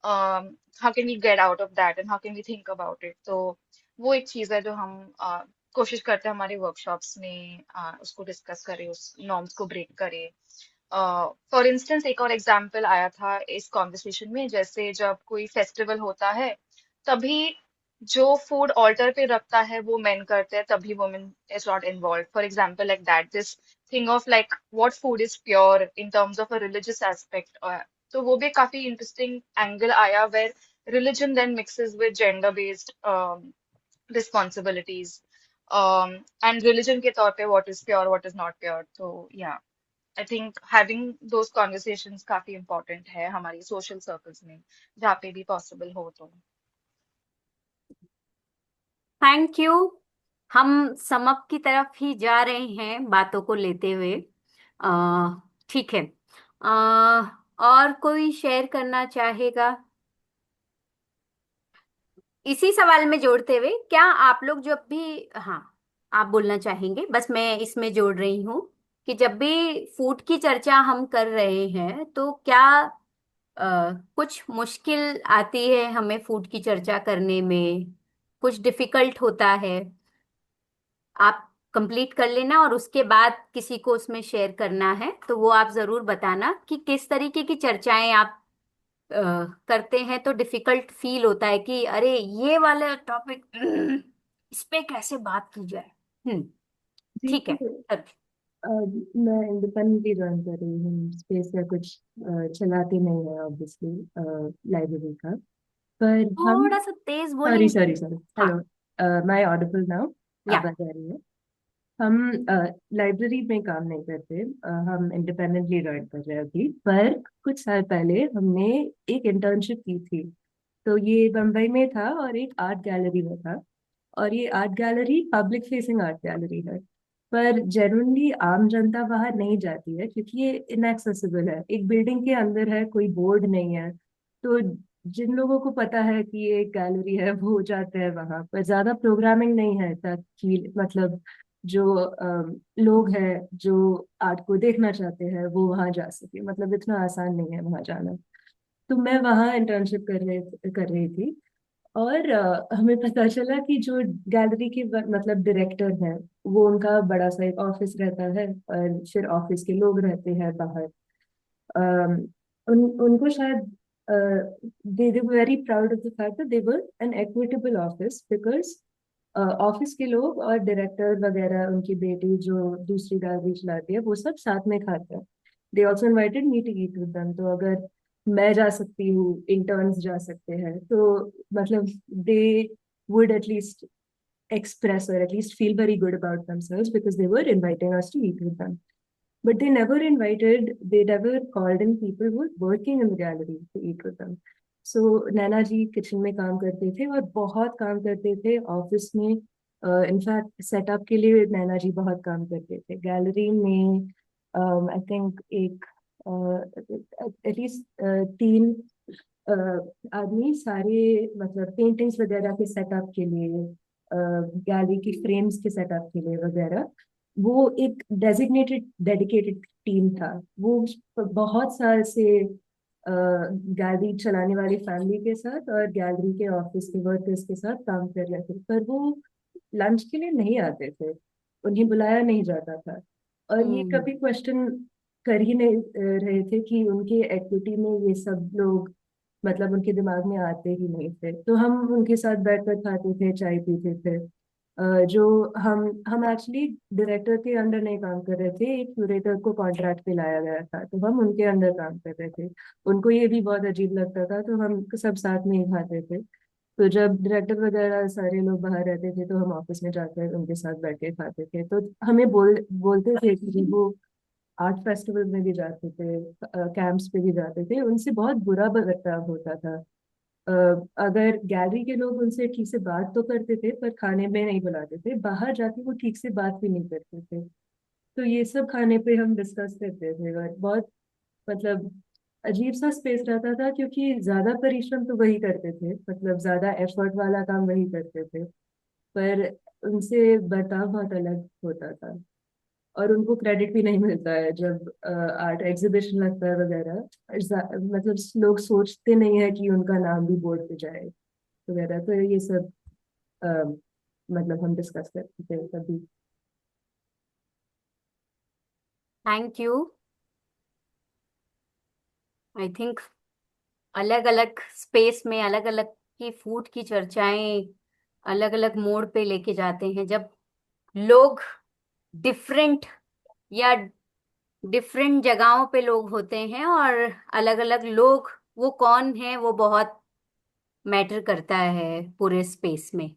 how can we get out of that and how can we think about it. तो वो एक चीज है जो हम कोशिश करते हैं हमारे वर्कशॉप्स में उसको डिस्कस करें, उस नॉर्म्स को ब्रेक करें। फॉर इंस्टेंस एक और एग्जाम्पल आया था इस कॉन्वर्सेशन में, जैसे जब कोई फेस्टिवल होता है तभी जो फूड ऑल्टर पे रखता है वो मेन करते हैं, तभी women is not involve. For example like that, this thing of like what food is pure in terms of a religious aspect, तो वो भी काफी इंटरेस्टिंग एंगल आया, where religion then mixes with gender based responsibilities, and religion के तौर पे what is pure, what is not pure। तो yeah, I think having those conversations काफी important है हमारी social circles में, जहाँ पे भी possible हो तो। Thank you. हम समअप की तरफ ही जा रहे हैं बातों को लेते हुए। ठीक है, और कोई शेयर करना चाहेगा? इसी सवाल में जोड़ते हुए, क्या आप लोग जब भी, हाँ, आप बोलना चाहेंगे, बस मैं इसमें जोड़ रही हूँ कि जब भी फूड की चर्चा हम कर रहे हैं तो क्या कुछ मुश्किल आती है हमें फूड की चर्चा करने में, कुछ डिफिकल्ट होता है? आप कंप्लीट कर लेना और उसके बाद किसी को उसमें शेयर करना है तो वो आप जरूर बताना कि किस तरीके की चर्चाएं आप करते हैं तो डिफिकल्ट फील होता है कि अरे ये वाला टॉपिक इस पे कैसे बात की जाए। ठीक है। देखिए, मैं इंडिपेंडेंटली ज्वाइन कर रही हूँ, स्पेस या कुछ चलाती नहीं है ऑब्वियसली लाइब्रेरी का, पर हम थोड़ा सा तेज सॉरी बोलेंगे। सॉरी सॉरी हाँ, हेलो, माय ऑडिबल नाउ? या आवाज आ रही है? हम लाइब्रेरी में काम नहीं करते, हम इंडिपेंडेंटली ज्वाइन कर रहे हैं अभी, पर कुछ साल पहले हमने एक इंटर्नशिप की थी। तो ये बम्बई में था और एक आर्ट गैलरी में था, और ये art gallery public facing art gallery है, पर जनरली आम जनता बाहर नहीं जाती है क्योंकि ये इनएक्सेसिबल है, एक बिल्डिंग के अंदर है, कोई बोर्ड नहीं है। तो जिन लोगों को पता है कि ये एक गैलरी है वो जाते हैं वहां पर, ज्यादा प्रोग्रामिंग नहीं है ताकि मतलब जो लोग हैं जो आर्ट को देखना चाहते हैं वो वहां जा सके, मतलब इतना आसान नहीं है वहां जाना। तो मैं वहां इंटर्नशिप कर रही थी, और हमें पता चला कि जो गैलरी के मतलब डायरेक्टर हैं, वो उनका बड़ा सा एक ऑफिस रहता है और फिर ऑफिस के लोग रहते हैं बाहर। उनको शायद they very proud of the fact that they were an equitable office, because office के लोग और डायरेक्टर वगैरह उनकी बेटी जो दूसरी गैलरी चलाती है वो सब साथ में खाते हैं। They also invited me to eat with them, तो अगर मैं जा सकती हूँ, इंटर्न्स जा सकते हैं, तो मतलब दे would at least express or at least feel very good about themselves because they were inviting us to eat with them. But they never called in people who were working in the gallery to eat with them. So Naina ji kitchen में काम करते थे और बहुत काम करते थे ऑफिस में। इनफैक्ट सेटअप के लिए नैना जी बहुत काम करते थे गैलरी में। आई थिंक एक एटलीस्ट 3 आदमी सारे मतलब पेंटिंग्स वगैरह के सेटअप के लिए, गैलरी की फ्रेम्स के सेटअप के लिए वगैरह। वो एक डेजिग्नेटेड डेडिकेटेड टीम था। वो बहुत साल से गैलरी चलाने वाली फैमिली के साथ और गैलरी के ऑफिस के वर्कर्स के साथ काम कर रहे थे, पर वो लंच के लिए नहीं आते थे, उन्हें बुलाया नहीं जाता था। और ये कभी क्वेश्चन कर ही नहीं रहे थे कि उनके एक्टिविटी में ये सब लोग मतलब उनके दिमाग में आते ही नहीं थे। तो हम उनके साथ बैठकर खाते थे, चाय पीते थे। जो हम एक्चुअली डायरेक्टर के अंडर नहीं काम कर रहे थे, एक क्यूरेटर को कॉन्ट्रैक्ट पे लाया गया था, तो हम उनके अंडर काम कर रहे थे। उनको ये भी बहुत अजीब लगता था, तो हम सब साथ में ही खाते थे। तो जब डायरेक्टर वगैरह सारे लोग बाहर रहते थे तो हम ऑफिस में जाकर उनके साथ बैठ के खाते थे। तो हमें बोलते थे कि वो आर्ट फेस्टिवल में भी जाते थे, कैंप्स पे भी जाते थे, उनसे बहुत बुरा बर्ताव होता था। अ, अगर गैलरी के लोग उनसे ठीक से बात तो करते थे पर खाने में नहीं बुलाते थे, बाहर जाके वो ठीक से बात भी नहीं करते थे। तो ये सब खाने पे हम डिस्कस करते थे और बहुत मतलब अजीब सा स्पेस रहता था, क्योंकि ज्यादा परिश्रम तो वही करते थे, मतलब ज्यादा एफर्ट वाला काम वही करते थे, पर उनसे बर्ताव बहुत अलग होता था। और उनको क्रेडिट भी नहीं मिलता है जब आर्ट एग्जीबिशन लगता है वगैरह। मतलब लोग सोचते नहीं है कि उनका नाम भी बोर्ड पे जाए वगैरह। तो ये सब अ, मतलब हम डिस्कस करते थे कभी। Thank you. आई थिंक अलग अलग स्पेस में अलग अलग की फूड की चर्चाएं अलग अलग मोड़ पे लेके जाते हैं। जब लोग डिफरेंट या डिफरेंट जगहों पे लोग होते हैं और अलग अलग लोग, वो कौन है वो बहुत मैटर करता है पूरे स्पेस में।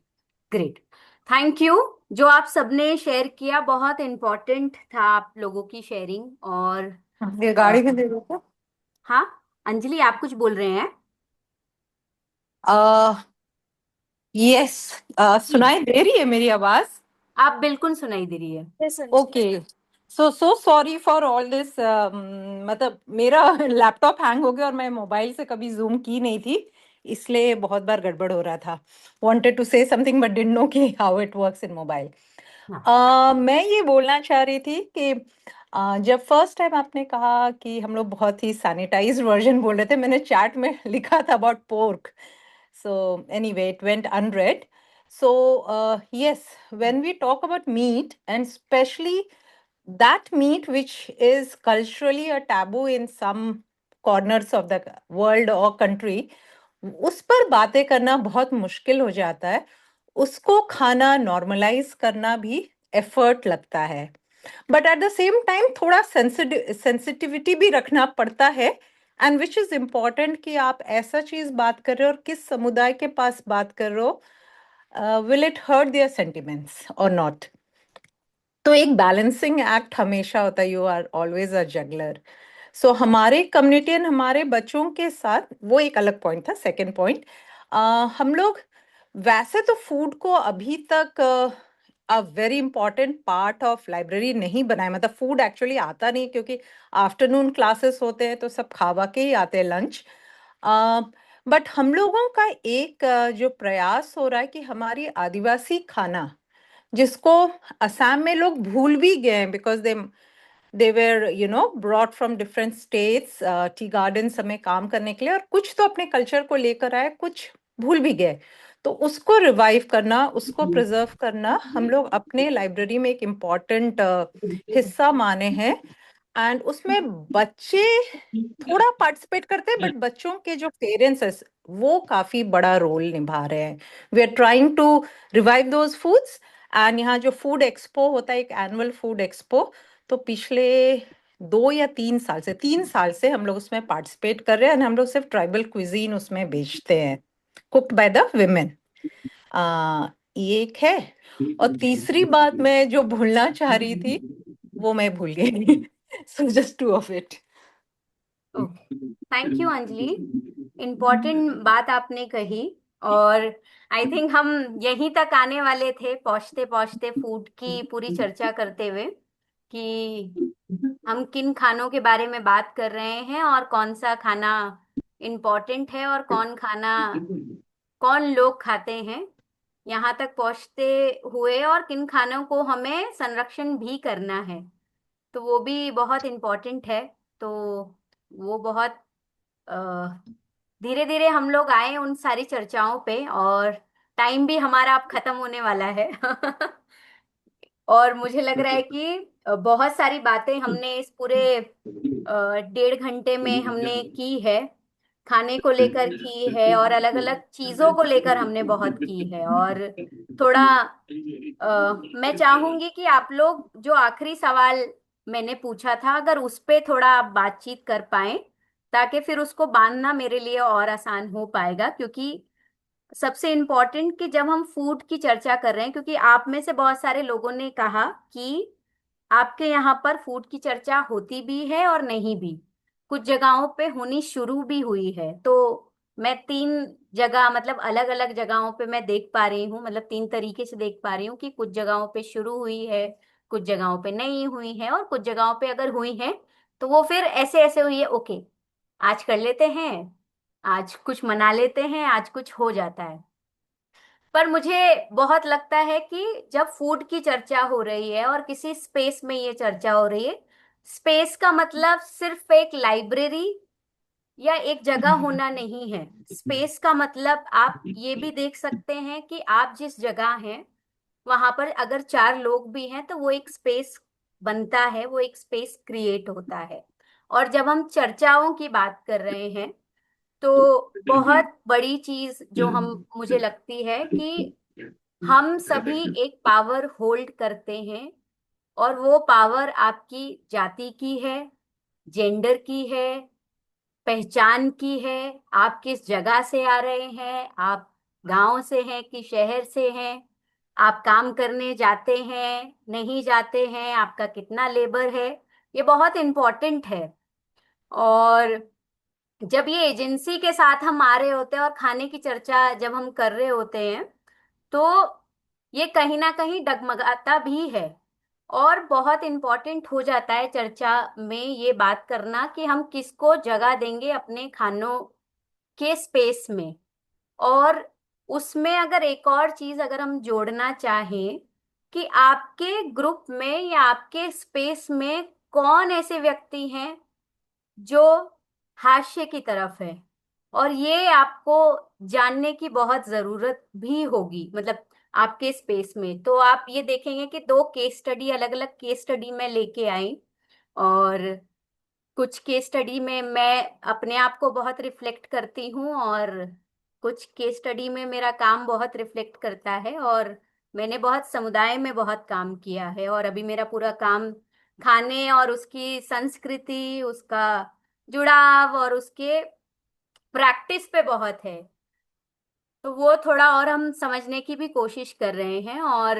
Great, thank you. जो आप सबने शेयर किया बहुत इम्पोर्टेंट था, आप लोगों की शेयरिंग। और ये गाड़ी में दे दो क्या? हाँ, अंजलि आप कुछ बोल रहे हैं? यस, सुनाई दे रही है मेरी आवाज? आप बिल्कुल सुनाई दे रही है। Okay, so sorry for all this. मतलब मेरा लैपटॉप हैंग हो गया और मैं मोबाइल से कभी जूम की नहीं थी, इसलिए बहुत बार गड़बड़ हो रहा था। Wanted to say something but didn't know कि how it works in mobile. मैं ये बोलना चाह रही थी कि जब फर्स्ट टाइम आपने कहा कि हम लोग बहुत ही सैनिटाइज्ड वर्जन बोल रहे थे, मैंने चैट में लिखा था about pork. So anyway, it went unread. So yes, when we talk about meat, and especially that meat which is culturally a taboo in some corners of the world or country, उस पर बातें करना बहुत मुश्किल हो जाता है। उसको खाना नॉर्मलाइज करना भी एफर्ट लगता है, but at the same time थोड़ा सेंसिटिविटी भी रखना पड़ता है। एंड विच इज इम्पॉर्टेंट कि आप ऐसा चीज बात कर रहे हो और किस समुदाय के पास बात कर रहे हो, will it hurt their sentiments और नॉट। तो एक बैलेंसिंग एक्ट हमेशा होता है, you are always a juggler. So हमारे कम्युनिटी एंड हमारे बच्चों के साथ वो एक अलग पॉइंट था। सेकेंड पॉइंट, हम लोग वैसे तो फूड को अभी तक a very important part of library नहीं बनाए, मतलब फूड एक्चुअली आता नहीं, क्योंकि आफ्टरनून क्लासेस होते हैं तो सब खावा के ही आते हैं लंच। बट हम लोगों का एक जो प्रयास हो रहा है कि हमारी आदिवासी खाना, जिसको असम में लोग भूल भी गए हैं, because they were brought from different states tea gardens में काम करने के लिए, और कुछ तो अपने कल्चर को लेकर आए, कुछ भूल भी गए। तो उसको रिवाइव करना, उसको प्रिजर्व करना हम लोग अपने लाइब्रेरी में एक इम्पॉर्टेंट हिस्सा माने हैं। एंड उसमें बच्चे थोड़ा पार्टिसिपेट करते हैं, बट बच्चों के जो पेरेंट्स है वो काफी बड़ा रोल निभा रहे हैं। We are trying to revive those foods. And यहाँ जो फूड एक्सपो होता है, एक एनुअल फूड एक्सपो, तो पिछले 3 साल से हम लोग उसमें पार्टिसिपेट कर रहे हैं। हम लोग सिर्फ ट्राइबल क्विजीन उसमें बेचते हैं, कुक्ड बाय द विमेन। ये एक है। और तीसरी बात मैं जो भूलना चाह रही थी वो मैं भूल गई। So just 2 of it. Okay, thank you Anjali. Important बात आपने कही। और आई थिंक हम यहीं तक आने वाले थे पहुंचते पहुंचते फूड की पूरी चर्चा करते हुए, कि हम किन खानों के बारे में बात कर रहे हैं और कौन सा खाना इम्पोर्टेंट है और कौन लोग खाते हैं, यहाँ तक पहुंचते हुए, और किन खानों को हमें संरक्षण भी करना है, तो वो भी बहुत इम्पोर्टेंट है। तो वो बहुत धीरे धीरे हम लोग आए उन सारी चर्चाओं पे, और टाइम भी हमारा अब खत्म होने वाला है। और मुझे लग रहा है कि बहुत सारी बातें हमने इस पूरे 1.5 घंटे में हमने की है, खाने को लेकर की है और अलग अलग चीजों को लेकर हमने बहुत की है। और थोड़ा मैं चाहूंगी कि आप लोग जो आखिरी सवाल मैंने पूछा था, अगर उस पे थोड़ा आप बातचीत कर पाए, ताकि फिर उसको बांधना मेरे लिए और आसान हो पाएगा। क्योंकि सबसे इम्पोर्टेंट कि जब हम फूड की चर्चा कर रहे हैं, क्योंकि आप में से बहुत सारे लोगों ने कहा कि आपके यहाँ पर फूड की चर्चा होती भी है और नहीं भी, कुछ जगहों पे होनी शुरू भी हुई है। तो मैं 3 जगह, मतलब अलग अलग जगहों पे मैं देख पा रही हूँ, मतलब 3 तरीके से देख पा रही हूँ कि कुछ जगहों पे शुरू हुई है, कुछ जगहों पे नहीं हुई है, और कुछ जगहों पे अगर हुई है तो वो फिर ऐसे ऐसे हुई है, ओके आज कर लेते हैं, आज कुछ मना लेते हैं, आज कुछ हो जाता है। पर मुझे बहुत लगता है कि जब फूड की चर्चा हो रही है और किसी स्पेस में ये चर्चा हो रही है, स्पेस का मतलब सिर्फ एक लाइब्रेरी या एक जगह होना नहीं है। स्पेस का मतलब आप ये भी देख सकते हैं कि आप जिस जगह हैं वहां पर अगर 4 लोग भी हैं तो वो एक स्पेस बनता है, वो एक स्पेस क्रिएट होता है। और जब हम चर्चाओं की बात कर रहे हैं तो बहुत बड़ी चीज जो हम मुझे लगती है कि हम सभी एक पावर होल्ड करते हैं, और वो पावर आपकी जाति की है, जेंडर की है, पहचान की है, आप किस जगह से आ रहे हैं, आप गांव से हैं कि शहर से हैं, आप काम करने जाते हैं नहीं जाते हैं, आपका कितना लेबर है, ये बहुत इम्पोर्टेंट है। और जब ये एजेंसी के साथ हम आ रहे होते हैं और खाने की चर्चा जब हम कर रहे होते हैं, तो ये कहीं ना कहीं डगमगाता भी है। और बहुत इम्पोर्टेंट हो जाता है चर्चा में ये बात करना कि हम किसको जगह देंगे अपने खानों के स्पेस में। और उसमें अगर एक और चीज अगर हम जोड़ना चाहें कि आपके ग्रुप में या आपके स्पेस में कौन ऐसे व्यक्ति हैं जो हाशिए की तरफ है, और ये आपको जानने की बहुत जरूरत भी होगी, मतलब आपके स्पेस में। तो आप ये देखेंगे कि 2 केस स्टडी, अलग अलग केस स्टडी में लेके आई, और कुछ केस स्टडी में मैं अपने आप को बहुत रिफ्लेक्ट करती हूँ, और कुछ केस स्टडी में मेरा काम बहुत रिफ्लेक्ट करता है। और मैंने बहुत समुदाय में बहुत काम किया है, और अभी मेरा पूरा काम खाने और उसकी संस्कृति, उसका जुड़ाव और उसके प्रैक्टिस पे बहुत है। तो वो थोड़ा और हम समझने की भी कोशिश कर रहे हैं। और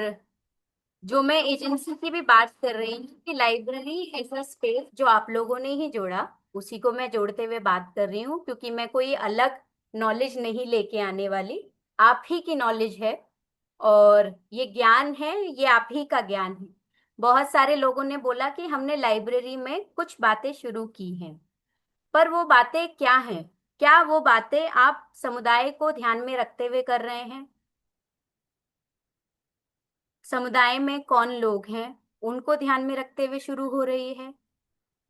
जो मैं एजेंसी की भी बात कर रही हूँ कि लाइब्रेरी ऐसा स्पेस जो आप लोगों ने ही जोड़ा, उसी को मैं जोड़ते हुए बात कर रही हूँ, क्योंकि मैं कोई अलग नॉलेज नहीं लेके आने वाली, आप ही की नॉलेज है, और ये ज्ञान है, ये आप ही का ज्ञान है। बहुत सारे लोगों ने बोला कि हमने लाइब्रेरी में कुछ बातें शुरू की हैं, पर वो बातें क्या हैं, क्या वो बातें आप समुदाय को ध्यान में रखते हुए कर रहे हैं? समुदाय में कौन लोग हैं उनको ध्यान में रखते हुए शुरू हो रही है,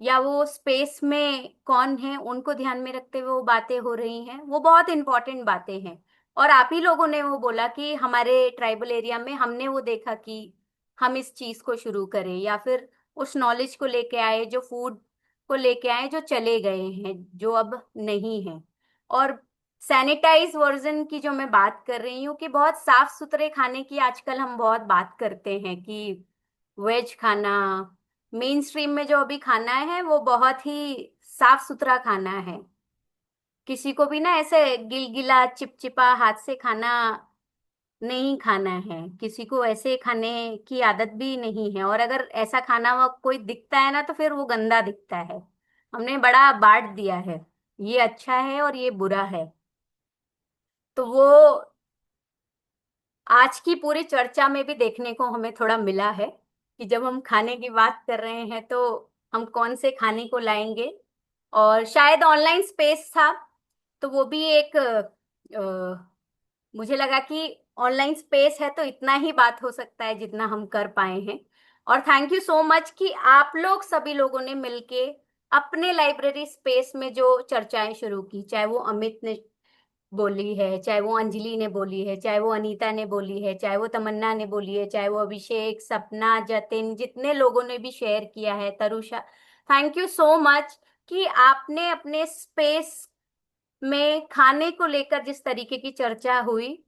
या वो स्पेस में कौन है उनको ध्यान में रखते हुए वो बातें हो रही हैं? वो बहुत इंपॉर्टेंट बातें हैं। और आप ही लोगों ने वो बोला कि हमारे ट्राइबल एरिया में हमने वो देखा कि हम इस चीज को शुरू करें, या फिर उस नॉलेज को लेके आए, जो फूड को लेके आए, जो चले गए हैं, जो अब नहीं है। और सैनिटाइज वर्जन की जो मैं बात कर रही हूँ कि बहुत साफ सुथरे खाने की आजकल हम बहुत बात करते हैं कि वेज खाना, मेन स्ट्रीम में जो अभी खाना है वो बहुत ही साफ सुथरा खाना है। किसी को भी ना ऐसे गिलगिला चिपचिपा हाथ से खाना नहीं खाना है, किसी को ऐसे खाने की आदत भी नहीं है। और अगर ऐसा खाना वो कोई दिखता है ना तो फिर वो गंदा दिखता है, हमने बड़ा बांट दिया है। ये अच्छा है और ये बुरा है। तो वो आज की पूरी चर्चा में भी देखने को हमें थोड़ा मिला है कि जब हम खाने की बात कर रहे हैं तो हम कौन से खाने को लाएंगे। और शायद ऑनलाइन स्पेस था तो वो भी एक मुझे लगा कि ऑनलाइन स्पेस है तो इतना ही बात हो सकता है जितना हम कर पाए हैं। और थैंक यू सो मच कि आप लोग सभी लोगों ने मिलके अपने लाइब्रेरी स्पेस में जो चर्चाएं शुरू की, चाहे वो अमित ने बोली है, चाहे वो अंजलि ने बोली है, चाहे वो अनीता ने बोली है, चाहे वो तमन्ना ने बोली है, चाहे वो अभिषेक, सपना, जतिन, जितने लोगों ने भी शेयर किया है, तरुषा, थैंक यू सो मच कि आपने अपने स्पेस में खाने को लेकर जिस तरीके की चर्चा हुई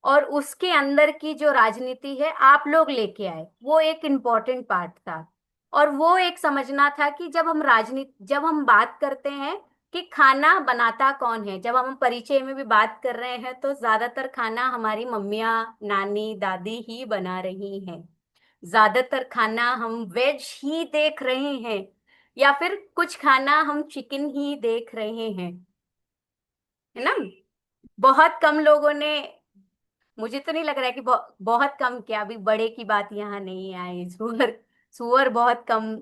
और उसके अंदर की जो राजनीति है आप लोग लेके आए, वो एक इम्पोर्टेंट पार्ट था। और वो एक समझना था कि जब हम बात करते हैं कि खाना बनाता कौन है, जब हम परिचय में भी बात कर रहे हैं तो ज्यादातर खाना हमारी मम्मियाँ, नानी, दादी ही बना रही हैं। ज्यादातर खाना हम वेज ही देख रहे हैं या फिर कुछ खाना हम चिकन ही देख रहे हैं, है ना। बहुत कम लोगों ने, मुझे तो नहीं लग रहा है कि बहुत कम, क्या अभी बड़े की बात यहाँ नहीं आई, सुअर, सुअर बहुत कम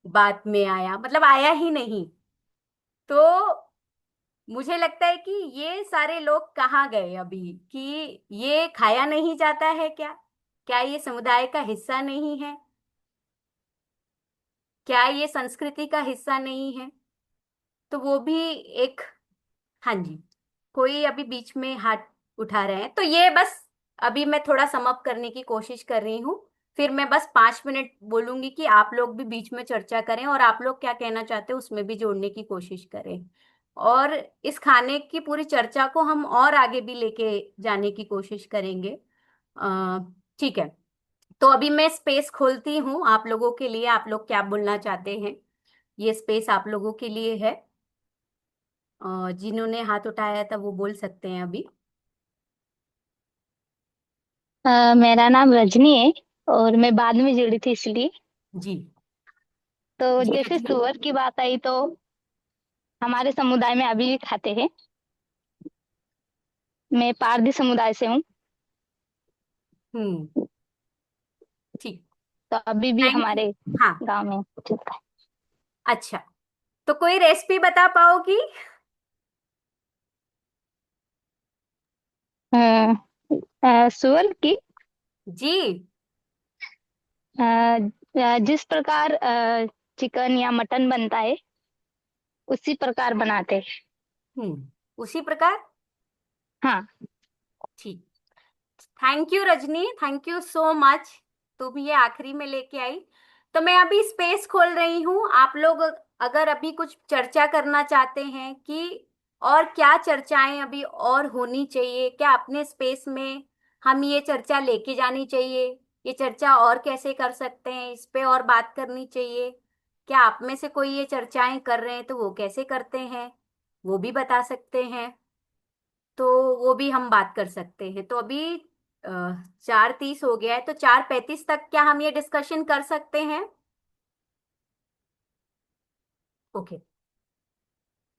बात में आया, मतलब आया ही नहीं। तो मुझे लगता है कि ये सारे लोग कहाँ गए अभी, कि ये खाया नहीं जाता है क्या, क्या ये समुदाय का हिस्सा नहीं है, क्या ये संस्कृति का हिस्सा नहीं है। तो वो भी एक, हाँ जी, कोई अभी बीच में हाथ उठा रहे हैं तो ये बस अभी मैं थोड़ा सम अप करने की कोशिश कर रही हूँ। फिर मैं बस 5 मिनट बोलूंगी कि आप लोग भी बीच में चर्चा करें और आप लोग क्या कहना चाहते हैं उसमें भी जोड़ने की कोशिश करें। और इस खाने की पूरी चर्चा को हम और आगे भी लेके जाने की कोशिश करेंगे। ठीक है, तो अभी मैं स्पेस खोलती हूँ आप लोगों के लिए, आप लोग क्या बोलना चाहते हैं, ये स्पेस आप लोगों के लिए है। जिन्होंने हाथ उठाया था वो बोल सकते हैं अभी। मेरा नाम रजनी है और मैं बाद में जुड़ी थी इसलिए। जी तो जी जैसे रजनी। सुअर की बात आई तो हमारे समुदाय में अभी भी खाते हैं। मैं पारधी समुदाय से हूँ। हम्म, ठीक। तो अभी भी थैंक यू। हमारे हाँ, गांव में चलता है। अच्छा, तो कोई रेसिपी बता पाओगी। सुअर की जी। जिस प्रकार चिकन या मटन बनता है उसी प्रकार बनाते हैं। उसी प्रकार। हाँ। ठीक, thank you Rajni, thank you so much. तू भी ये आखिरी में लेके आई। तो मैं अभी स्पेस खोल रही हूँ, आप लोग अगर अभी कुछ चर्चा करना चाहते हैं कि और क्या चर्चाएं अभी और होनी चाहिए, क्या अपने स्पेस में हम ये चर्चा लेके जानी चाहिए, ये चर्चा और कैसे कर सकते हैं, इस पे और बात करनी चाहिए, क्या आप में से कोई ये चर्चाएं कर रहे हैं तो वो कैसे करते हैं वो भी बता सकते हैं। तो वो भी हम बात कर सकते हैं। तो अभी 4:30 हो गया है तो 4:35 तक क्या हम ये डिस्कशन कर सकते हैं। ओके,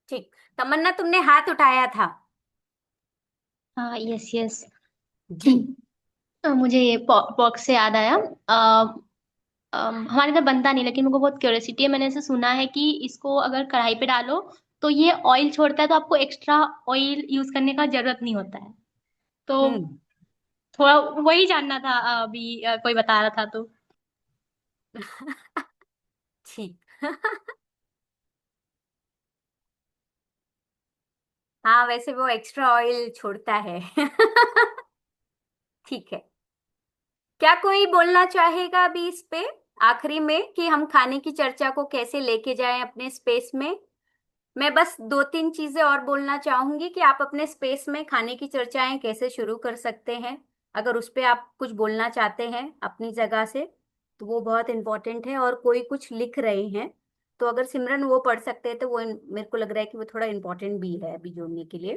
ठीक। तमन्ना तुमने हाथ उठाया था। हाँ, यस यस। जी। मुझे ये पॉक्स से याद आया। हमारे इधर बनता नहीं लेकिन मुझे बहुत क्यूरियोसिटी है। मैंने ऐसे सुना है कि इसको अगर कढ़ाई पे डालो तो ये ऑयल छोड़ता है, तो आपको एक्स्ट्रा ऑयल यूज करने का जरूरत नहीं होता है। तो हम्म। थोड़ा वही जानना था, अभी कोई बता रहा था तो। ठीक। हाँ, वैसे वो एक्स्ट्रा ऑयल छोड़ता है। ठीक है, क्या कोई बोलना चाहेगा अभी इस पे आखिरी में कि हम खाने की चर्चा को कैसे लेके जाएं अपने स्पेस में। मैं बस 2-3 चीजें और बोलना चाहूंगी कि आप अपने स्पेस में खाने की चर्चाएं कैसे शुरू कर सकते हैं। अगर उस पे आप कुछ बोलना चाहते हैं अपनी जगह से तो वो बहुत इंपॉर्टेंट है। और कोई कुछ लिख रहे हैं तो अगर सिमरन वो पढ़ सकते हैं तो वो मेरे को लग रहा है कि वो थोड़ा इंपॉर्टेंट भी है अभी जोड़ने के लिए।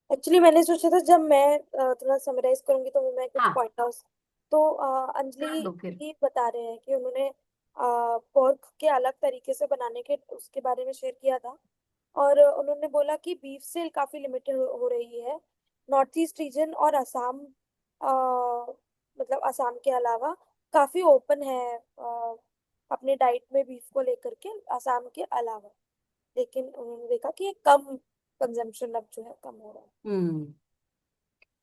एक्चुअली मैंने सोचा था जब मैं थोड़ा समराइज करूंगी तो मैं कुछ हाँ, पॉइंट आउट। तो कर अंजलि दो फिर। ही बता रहे हैं कि उन्होंने पोर्क के अलग तरीके से बनाने के उसके बारे में शेयर किया था। और उन्होंने बोला कि बीफ सेल काफी लिमिटेड हो रही है नॉर्थ ईस्ट रीजन, और असम, मतलब असम के अलावा काफी ओपन है अपने डाइट में बीफ को लेकर के, असम के अलावा। लेकिन उन्होंने देखा कि ये कम कंजम्पशन अब जो है कम हो रहा है।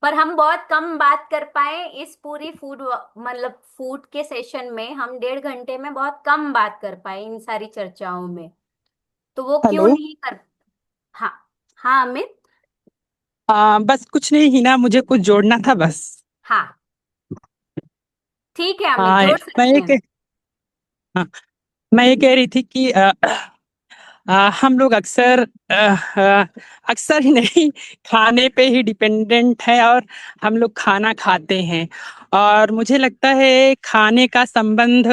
पर हम बहुत कम बात कर पाए इस पूरी फूड, मतलब फूड के सेशन में हम 1.5 घंटे में बहुत कम बात कर पाए इन सारी चर्चाओं में। तो वो क्यों हेलो। नहीं कर। हाँ। हाँ अमित। बस कुछ नहीं हिना, मुझे कुछ जोड़ना था बस। हाँ ठीक है अमित, हाँ जोड़ मैं सकते ये हैं। हाँ, मैं ये कह रही थी कि हम लोग अक्सर अक्सर ही नहीं, खाने पे ही डिपेंडेंट है और हम लोग खाना खाते हैं। और मुझे लगता है खाने का संबंध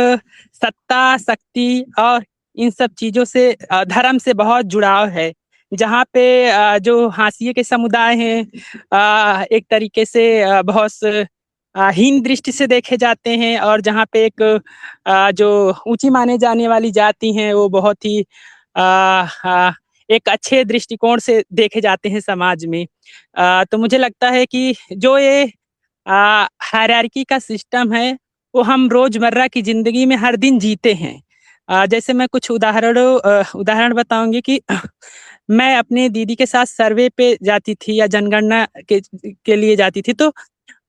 सत्ता, शक्ति और इन सब चीजों से, धर्म से बहुत जुड़ाव है। जहाँ पे जो हाशिए के समुदाय हैं, एक तरीके से बहुत हीन दृष्टि से देखे जाते हैं, और जहाँ पे एक जो ऊंची माने जाने वाली जाति हैं वो बहुत ही एक अच्छे दृष्टिकोण से देखे जाते हैं समाज में। तो मुझे लगता है कि जो ये हायरार्की का सिस्टम है वो हम रोजमर्रा की जिंदगी में हर दिन जीते हैं। जैसे मैं कुछ उदाहरण बताऊंगी कि मैं अपने दीदी के साथ सर्वे पे जाती थी या जनगणना के लिए जाती थी, तो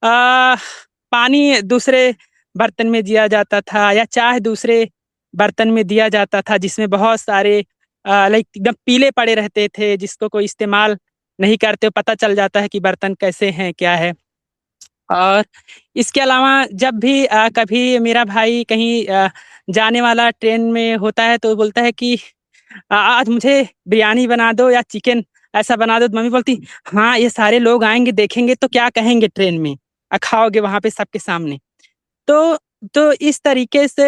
पानी दूसरे बर्तन में दिया जाता था या चाय दूसरे बर्तन में दिया जाता था, जिसमें बहुत सारे लाइक एकदम पीले पड़े रहते थे, जिसको कोई इस्तेमाल नहीं करते, पता चल जाता है कि बर्तन कैसे हैं क्या है। और इसके अलावा जब भी कभी मेरा भाई कहीं जाने वाला ट्रेन में होता है तो बोलता है कि आज मुझे बिरयानी बना दो या चिकन ऐसा बना दो, तो मम्मी बोलती हाँ ये सारे लोग आएंगे देखेंगे तो क्या कहेंगे ट्रेन में, खाओगे वहां पे सबके सामने। तो तो इस तरीके से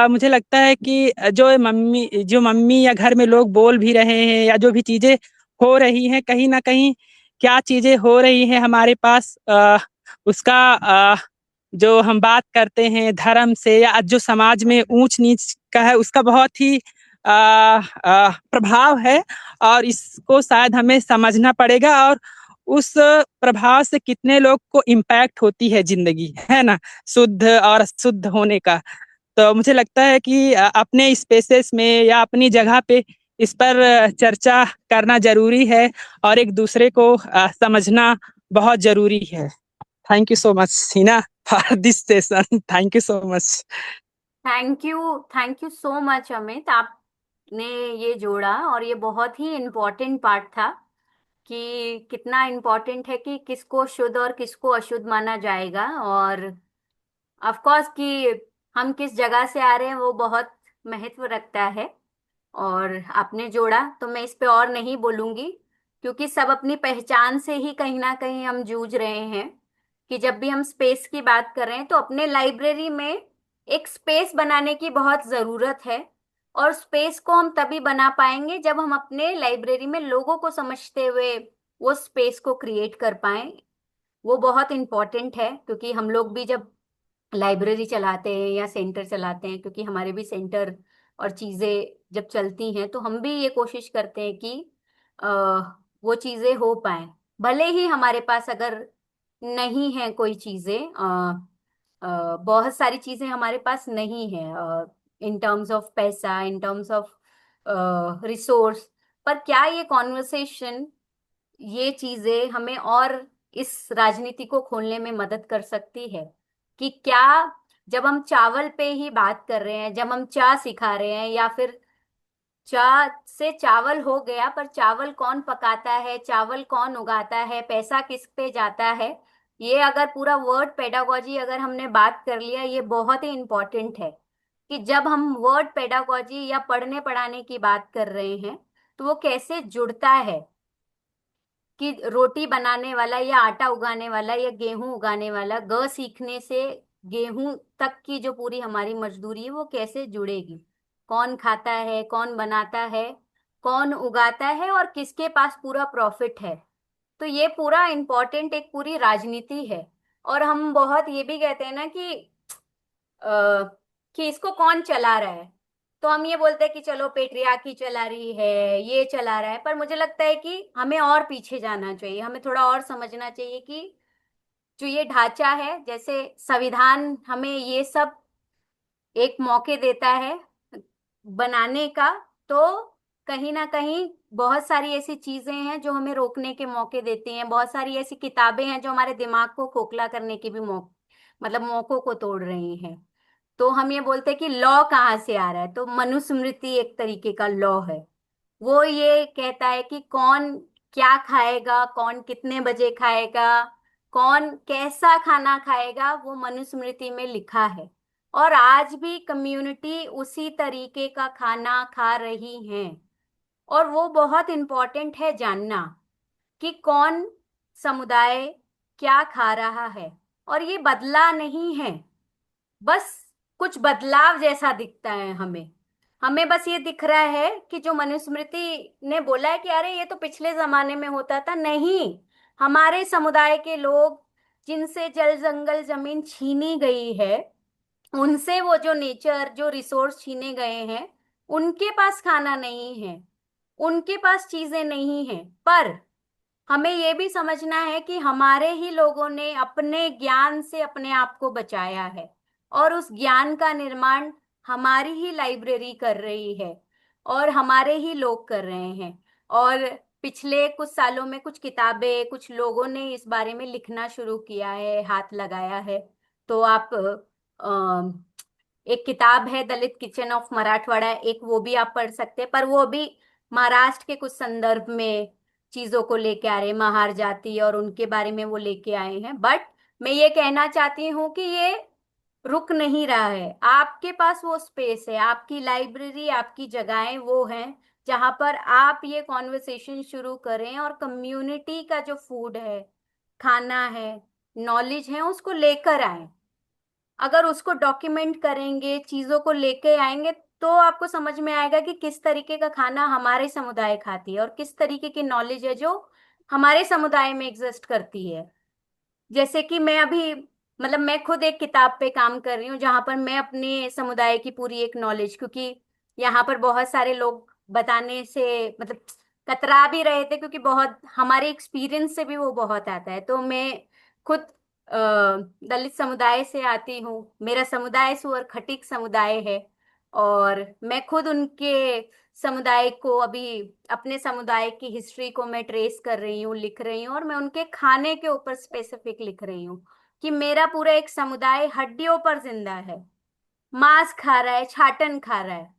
मुझे लगता है कि जो मम्मी या घर में लोग बोल भी रहे हैं या जो भी चीजें हो रही हैं, कहीं ना कहीं क्या चीजें हो रही हैं हमारे पास, उसका जो हम बात करते हैं धर्म से या जो समाज में ऊंच नीच का है उसका बहुत ही प्रभाव है। और इसको शायद हमें समझना पड़ेगा, और उस प्रभाव से कितने लोग को इम्पैक्ट होती है जिंदगी, है ना, शुद्ध और अशुद्ध होने का। तो मुझे लगता है कि अपने स्पेसेस में या अपनी जगह पे इस पर चर्चा करना जरूरी है और एक दूसरे को समझना बहुत जरूरी है। Thank you so much Hina for this session, thank you so much. Thank you so much Amit, आपने ये जोड़ा और ये बहुत ही इम्पोर्टेंट पार्ट था कि कितना इम्पोर्टेंट है कि किसको शुद्ध और किसको अशुद्ध माना जाएगा। और ऑफ कोर्स कि हम किस जगह से आ रहे हैं वो बहुत महत्व रखता है। और आपने जोड़ा तो मैं इस पे और नहीं बोलूंगी, क्योंकि सब अपनी पहचान से ही कहीं ना कहीं हम जूझ रहे हैं कि जब भी हम स्पेस की बात कर रहे हैं तो अपने लाइब्रेरी में एक स्पेस बनाने की बहुत ज़रूरत है। और स्पेस को हम तभी बना पाएंगे जब हम अपने लाइब्रेरी में लोगों को समझते हुए वो स्पेस को क्रिएट कर पाएं। वो बहुत इम्पोर्टेंट है, क्योंकि हम लोग भी जब लाइब्रेरी चलाते हैं या सेंटर चलाते हैं, क्योंकि हमारे भी सेंटर और चीज़ें जब चलती हैं तो हम भी ये कोशिश करते हैं कि अ, वो चीज़ें हो पाए। भले ही हमारे पास अगर नहीं है कोई चीज़ें, बहुत सारी चीज़ें हमारे पास नहीं है इन टर्म्स ऑफ पैसा, इन टर्म्स ऑफ रिसोर्स, पर क्या ये कॉन्वर्सेशन, ये चीजें हमें और इस राजनीति को खोलने में मदद कर सकती है कि क्या जब हम चावल पे ही बात कर रहे हैं, जब हम चाय सिखा रहे हैं, या फिर चाय से चावल हो गया, पर चावल कौन पकाता है, चावल कौन उगाता है, पैसा किस पे जाता है, ये अगर पूरा वर्ड पेडागोजी अगर हमने बात कर लिया, ये बहुत ही इम्पोर्टेंट है कि जब हम वर्ड पेडागोजी या पढ़ने पढ़ाने की बात कर रहे हैं तो वो कैसे जुड़ता है कि रोटी बनाने वाला या आटा उगाने वाला या गेहूं उगाने वाला, ग सीखने से गेहूं तक की जो पूरी हमारी मजदूरी है वो कैसे जुड़ेगी, कौन खाता है, कौन बनाता है, कौन उगाता है और किसके पास पूरा प्रॉफिट है। तो ये पूरा इम्पोर्टेंट एक पूरी राजनीति है। और हम बहुत ये भी कहते हैं ना कि कि इसको कौन चला रहा है। तो हम ये बोलते हैं कि चलो पेट्रियार्की चला रही है, ये चला रहा है, पर मुझे लगता है कि हमें और पीछे जाना चाहिए, हमें थोड़ा और समझना चाहिए कि जो ये ढांचा है, जैसे संविधान हमें ये सब एक मौके देता है बनाने का, तो कहीं ना कहीं बहुत सारी ऐसी चीजें हैं जो हमें रोकने के मौके देती हैं, बहुत सारी ऐसी किताबें हैं जो हमारे दिमाग को खोखला करने की भी मतलब मौकों को तोड़ रही हैं। तो हम ये बोलते हैं कि लॉ कहाँ से आ रहा है, तो मनुस्मृति एक तरीके का लॉ है। वो ये कहता है कि कौन क्या खाएगा, कौन कितने बजे खाएगा, कौन कैसा खाना खाएगा, वो मनुस्मृति में लिखा है। और आज भी कम्युनिटी उसी तरीके का खाना खा रही है। और वो बहुत इम्पोर्टेंट है जानना कि कौन समुदाय क्या खा रहा है। और ये बदला नहीं है, बस कुछ बदलाव जैसा दिखता है हमें। हमें बस ये दिख रहा है कि जो मनुस्मृति ने बोला है कि अरे ये तो पिछले जमाने में होता था, नहीं। हमारे समुदाय के लोग जिनसे जल जंगल जमीन छीनी गई है, उनसे वो जो नेचर जो रिसोर्स छीने गए हैं, उनके पास खाना नहीं है, उनके पास चीजें नहीं है। पर हमें ये भी समझना है कि हमारे ही लोगों ने अपने ज्ञान से अपने आप को बचाया है, और उस ज्ञान का निर्माण हमारी ही लाइब्रेरी कर रही है और हमारे ही लोग कर रहे हैं। और पिछले कुछ सालों में कुछ किताबें, कुछ लोगों ने इस बारे में लिखना शुरू किया है, हाथ लगाया है। तो आप एक किताब है दलित किचन ऑफ मराठवाड़ा, एक वो भी आप पढ़ सकते हैं, पर वो भी महाराष्ट्र के कुछ संदर्भ में चीजों को लेके आ रहे हैं, महार जाति और उनके बारे में वो लेके आए हैं। बट मैं ये कहना चाहती हूँ कि ये रुक नहीं रहा है। आपके पास वो स्पेस है, आपकी लाइब्रेरी, आपकी जगहें वो हैं जहां पर आप ये कॉन्वर्सेशन शुरू करें और कम्युनिटी का जो फूड है, खाना है, नॉलेज है, उसको लेकर आए। अगर उसको डॉक्यूमेंट करेंगे, चीजों को लेके आएंगे, तो आपको समझ में आएगा कि किस तरीके का खाना हमारे समुदाय खाती है और किस तरीके की नॉलेज है जो हमारे समुदाय में एग्जिस्ट करती है। जैसे कि मैं अभी मतलब मैं खुद एक किताब पे काम कर रही हूँ जहां पर मैं अपने समुदाय की पूरी एक नॉलेज, क्योंकि यहाँ पर बहुत सारे लोग बताने से मतलब कतरा भी रहे थे, क्योंकि बहुत हमारे एक्सपीरियंस से भी वो बहुत आता है। तो मैं खुद दलित समुदाय से आती हूँ, मेरा समुदाय सुअर खटिक समुदाय है, और मैं खुद उनके समुदाय को अभी अपने समुदाय की हिस्ट्री को मैं ट्रेस कर रही हूँ, लिख रही हूँ, और मैं उनके खाने के ऊपर स्पेसिफिक लिख रही हूँ कि मेरा पूरा एक समुदाय हड्डियों पर जिंदा है, मांस खा रहा है, छाटन खा रहा है।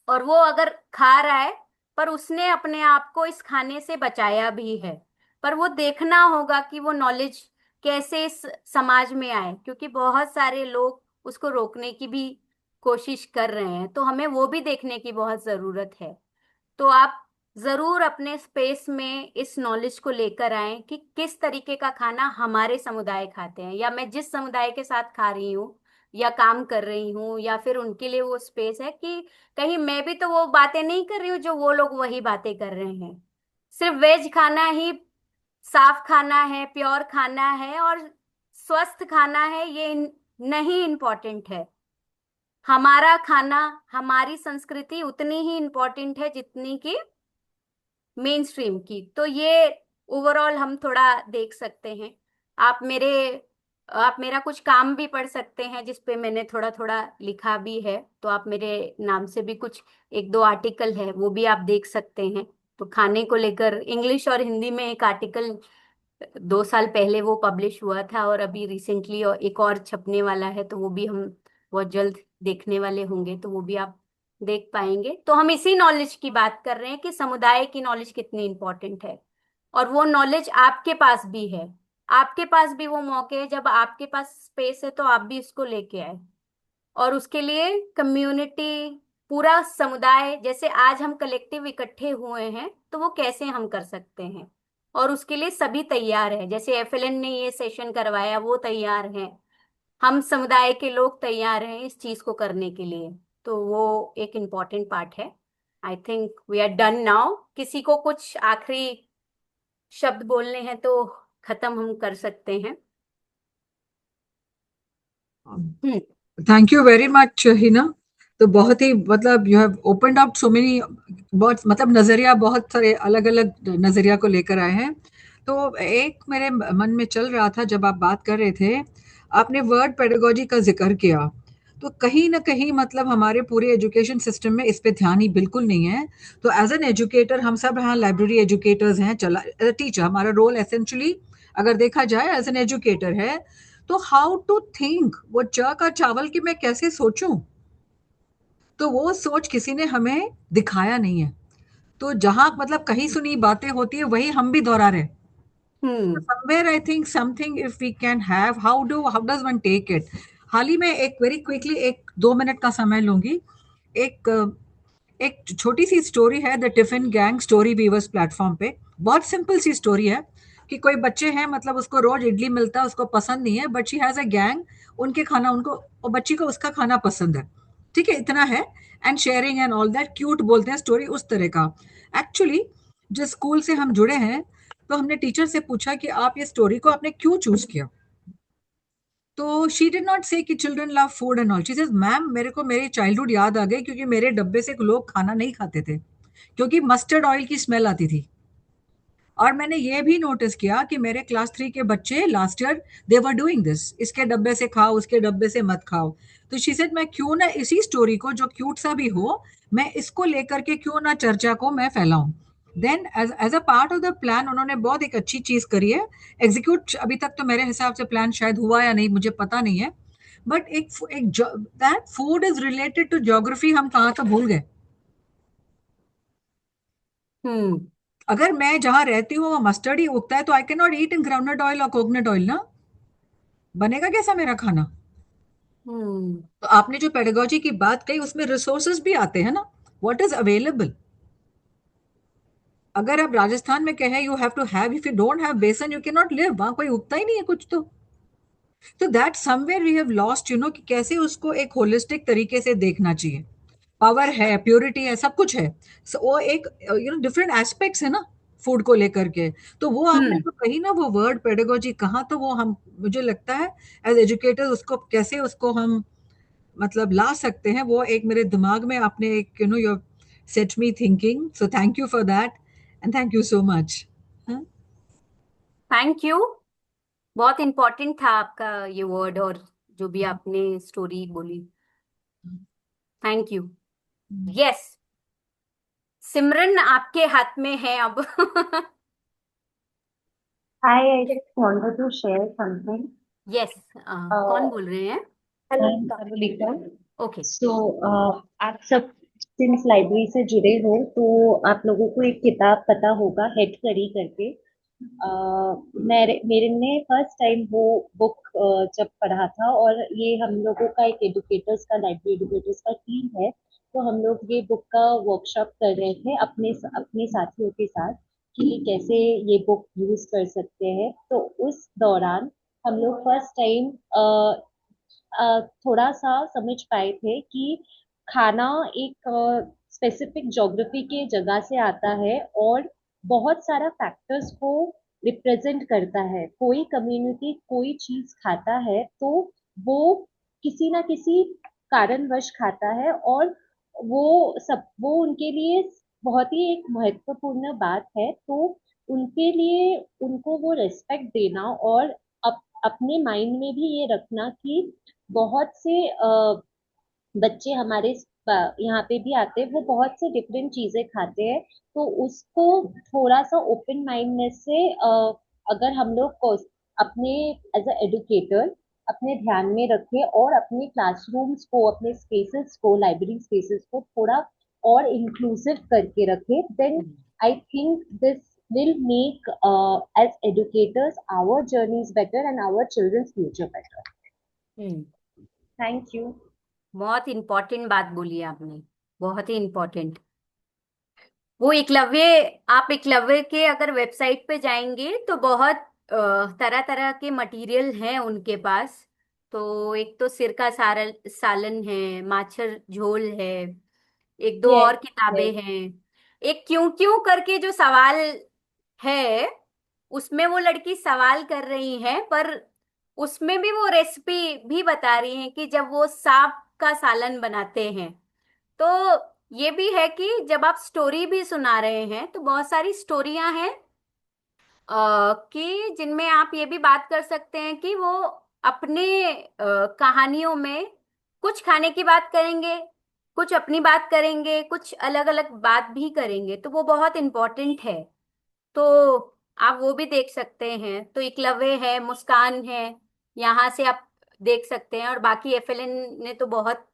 और वो अगर खा रहा है, पर उसने अपने आप को इस खाने से बचाया भी है। पर वो देखना होगा कि वो नॉलेज कैसे इस समाज में आए, क्योंकि बहुत सारे लोग उसको रोकने की भी कोशिश कर रहे हैं। तो हमें वो भी देखने की बहुत जरूरत है। तो आप जरूर अपने स्पेस में इस नॉलेज को लेकर आए कि किस तरीके का खाना हमारे समुदाय खाते हैं, या मैं जिस समुदाय के साथ खा रही हूँ या काम कर रही हूँ, या फिर उनके लिए वो स्पेस है कि कहीं मैं भी तो वो बातें नहीं कर रही हूँ जो वो लोग वही बातें कर रहे हैं। सिर्फ वेज खाना ही साफ खाना है, प्योर खाना है और स्वस्थ खाना है, ये नहीं इम्पोर्टेंट है। हमारा खाना, हमारी संस्कृति उतनी ही इम्पोर्टेंट है जितनी कि मेन स्ट्रीम की। तो ये ओवरऑल हम थोड़ा देख सकते हैं। आप मेरे आप मेरा कुछ काम भी पढ़ सकते हैं जिस पे मैंने थोड़ा थोड़ा लिखा भी है। तो आप मेरे नाम से भी कुछ एक दो आर्टिकल है वो भी आप देख सकते हैं। तो खाने को लेकर इंग्लिश और हिंदी में एक आर्टिकल 2 साल पहले वो पब्लिश हुआ था, और अभी रिसेंटली और एक और छपने वाला है, तो वो भी हम बहुत जल्द देखने वाले होंगे, तो वो भी आप देख पाएंगे। तो हम इसी नॉलेज की बात कर रहे हैं कि समुदाय की नॉलेज कितनी इंपॉर्टेंट है, और वो नॉलेज आपके पास भी है। आपके पास भी वो मौके हैं, जब आपके पास स्पेस है तो आप भी इसको लेके आए। और उसके लिए कम्युनिटी, पूरा समुदाय, जैसे आज हम कलेक्टिव इकट्ठे हुए हैं, तो वो कैसे हम कर सकते हैं, और उसके लिए सभी तैयार है। जैसे एफएलएन ने ये सेशन करवाया, वो तैयार हैं, हम समुदाय के लोग तैयार हैं इस चीज को करने के लिए। तो वो एक इम्पॉर्टेंट पार्ट है। I think we are done now. किसी को कुछ आखिरी शब्द बोलने हैं तो खत्म हम कर सकते हैं। Thank you very much Hina. तो बहुत ही मतलब you have opened up so many, बहुत मतलब नजरिया, बहुत सारे अलग अलग नजरिया को लेकर आए हैं। तो एक मेरे मन में चल रहा था जब आप बात कर रहे थे, आपने वर्ड पेडागोजी का जिक्र किया, तो कहीं ना कहीं मतलब हमारे पूरे एजुकेशन सिस्टम में इस पे ध्यान ही बिल्कुल नहीं है। तो एज एन एजुकेटर हम सब यहाँ लाइब्रेरी एजुकेटर्स हैं, चला एज अ टीचर हमारा रोल एसेंशली अगर देखा जाए एज एन एजुकेटर है। तो हाउ टू थिंक, वो च का चावल की मैं कैसे सोचूं, तो वो सोच किसी ने हमें दिखाया नहीं है। तो जहां मतलब कहीं सुनी बातें होती है वही हम भी दोहरा रहे हैं। Somewhere I think something if we can have, how does one take it? हाल ही में एक वेरी क्विकली एक 2 मिनट का समय लूंगी। एक एक छोटी सी स्टोरी है the tiffin gang story weavers platform पे। बहुत सिंपल सी स्टोरी है कि कोई बच्चे हैं, मतलब उसको रोज इडली मिलता है, उसको पसंद नहीं है, but she has a gang, उनके खाना उनको और बच्ची को उसका खाना पसंद है। ठीक है, इतना है। And sharing and all that, cute बोलते हैं स्टोरी उस तरह का। एक्चुअली जिस स्कूल से हम जुड़े हैं, तो हमने टीचर से पूछा कि आप ये स्टोरी को आपने क्यों चूज किया। तो शी डिड नॉट से कि children love food and all, she says ma'am मेरे को मेरी चाइल्डहुड याद आ गई, क्योंकि मेरे डब्बे से लोग खाना नहीं खाते थे क्योंकि मस्टर्ड ऑयल की स्मेल आती थी। और मैंने ये भी नोटिस किया कि मेरे क्लास 3 के बच्चे last year they were doing this, इसके डब्बे से खाओ, उसके डब्बे से मत खाओ। तो शी सेड मैं क्यों ना इसी स्टोरी को, जो क्यूट सा भी हो, मैं इसको लेकर के क्यों ना चर्चा को मैं फैलाऊं। Then as a part of the plan उन्होंने बहुत एक अच्छी चीज करी है। एग्जीक्यूट अभी तक तो मेरे हिसाब से प्लान शायद हुआ या नहीं, मुझे पता नहीं है। बट एक that food is related to geography, हम कहाँ तो भूल गए। अगर मैं जहां रहती हूँ वहां मस्टर्ड ही उगता है, तो I can not eat in groundnut oil और कोकोनट ऑयल ना, बनेगा कैसा मेरा खाना। तो आपने जो पेडागोजी की बात कही उसमें रिसोर्सेज भी आते हैं ना, व्हाट इज अवेलेबल। अगर आप राजस्थान में कहें you have to have, if you don't have besan you can not live, वहां कोई उगता ही नहीं है कुछ। तो that somewhere we have lost, कि कैसे उसको एक होलिस्टिक तरीके से देखना चाहिए। पावर है, प्योरिटी है, सब कुछ है। वो एक डिफरेंट एस्पेक्ट्स है ना फूड को लेकर के। तो वो आपने तो कही ना वो वर्ड पेडागोजी कहाँ, तो वो हम, मुझे लगता है एज एजुकेटर उसको कैसे उसको हम मतलब ला सकते हैं, वो एक मेरे दिमाग में आपने एक your set me thinking. So thank you for that and thank you so much. Thank you. बहुत इम्पोर्टेंट था आपका ये वर्ड और जो भी आपने स्टोरी बोली। Thank you. यस सिमरन आपके हाथ में है अब। Hi, I just wanted to share something. Yes कौन बोल रहे हैं? I'm Carolita. ओके So, आप सब सिंस लाइब्रेरी से जुड़े हो तो आप लोगों को एक किताब पता होगा, हेड करी करके। मेरे ने फर्स्ट टाइम वो बुक जब पढ़ा था, और ये हम लोगों का एक एजुकेटर्स का, लाइब्रेरी एजुकेटर्स का टीम है, तो हम लोग ये बुक का वर्कशॉप कर रहे थे अपने अपने साथियों के साथ कि कैसे ये बुक यूज कर सकते हैं। तो उस दौरान हम लोग फर्स्ट टाइम थोड़ा सा समझ पाए थे कि खाना एक स्पेसिफिक ज्योग्राफी के जगह से आता है और बहुत सारा फैक्टर्स को रिप्रेजेंट करता है। कोई कम्युनिटी कोई चीज खाता है तो वो किसी ना किसी कारणवश खाता है, और वो उनके लिए बहुत ही एक महत्वपूर्ण बात है। तो उनके लिए उनको वो रिस्पेक्ट देना, और अपने माइंड में भी ये रखना कि बहुत से बच्चे हमारे यहाँ पे भी आते हैं, वो बहुत से डिफरेंट चीजें खाते हैं। तो उसको थोड़ा सा ओपन माइंडनेस से अगर हम लोग अपने एज अ एजुकेटर अपने ध्यान में रखें और अपने क्लासरूम्स को, अपने स्पेसेस को, लाइब्रेरी स्पेसेस को थोड़ा और इंक्लूसिव करके रखें, then I think this will make as educators our journeys better and our children's future better. Thank you. बहुत इम्पोर्टेंट बात बोली आपने, बहुत ही इम्पोर्टेंट। वो एकलव्य, आप एकलव्य के अगर वेबसाइट पे जाएंगे तो बहुत तरह तरह के मटेरियल हैं उनके पास। तो एक तो सिरका सालन है, माछर झोल है, एक दो और किताबें हैं। एक क्यों क्यों करके जो सवाल है, उसमें वो लड़की सवाल कर रही है, पर उसमें भी वो रेसिपी भी बता रही हैं कि जब वो सांप का सालन बनाते हैं। तो ये भी है कि जब आप स्टोरी भी सुना रहे हैं तो बहुत सारी स्टोरियां हैं कि जिनमें आप ये भी बात कर सकते हैं कि वो अपने कहानियों में कुछ खाने की बात करेंगे, कुछ अपनी बात करेंगे, कुछ अलग अलग बात भी करेंगे, तो वो बहुत इम्पोर्टेंट है। तो आप वो भी देख सकते हैं। तो एकलव्य है, मुस्कान है, यहाँ से आप देख सकते हैं। और बाकी एफएलएन ने तो बहुत